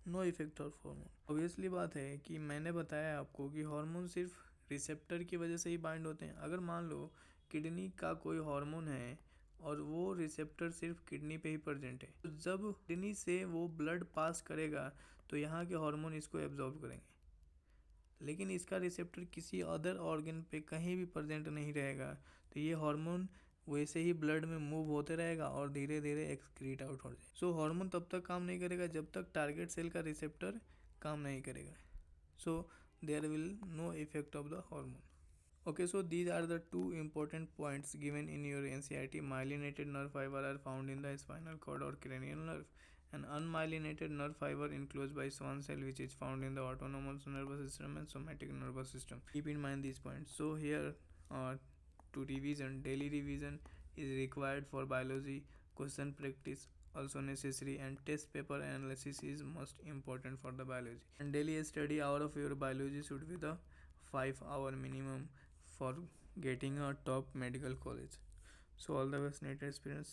no effect of hormone. Obviously बात है कि मैंने बताया आपको कि hormone सिर्फ receptor की वजह से ही बाइंड होते हैं. अगर मान लो किडनी का कोई हार्मोन है और वो रिसेप्टर सिर्फ किडनी पे ही प्रेजेंट है, तो जब किडनी से वो ब्लड पास करेगा तो यहाँ के हार्मोन इसको एब्जॉर्ब करेंगे, लेकिन इसका रिसेप्टर किसी अदर ऑर्गन पे कहीं भी प्रेजेंट नहीं रहेगा, तो ये हार्मोन वैसे ही ब्लड में मूव होते रहेगा और धीरे धीरे एक्सक्रीट आउट हो जाए। सो हार्मोन तब तक काम नहीं करेगा जब तक टारगेट सेल का रिसेप्टर काम नहीं करेगा। So there will no effect of the hormone. Okay, so these are the two important points given in your NCERT. Myelinated nerve fiber are found in the spinal cord or cranial nerve, and unmyelinated nerve fiber enclosed by Schwann cell, which is found in the autonomous nervous system and somatic nervous system. Keep in mind these points. So here, to revision, daily revision is required for biology. Question practice also necessary, and test paper analysis is most important for the biology. And daily study hour of your biology should be the 5 hour minimum for getting a top medical college. So all the best, NEET aspirants.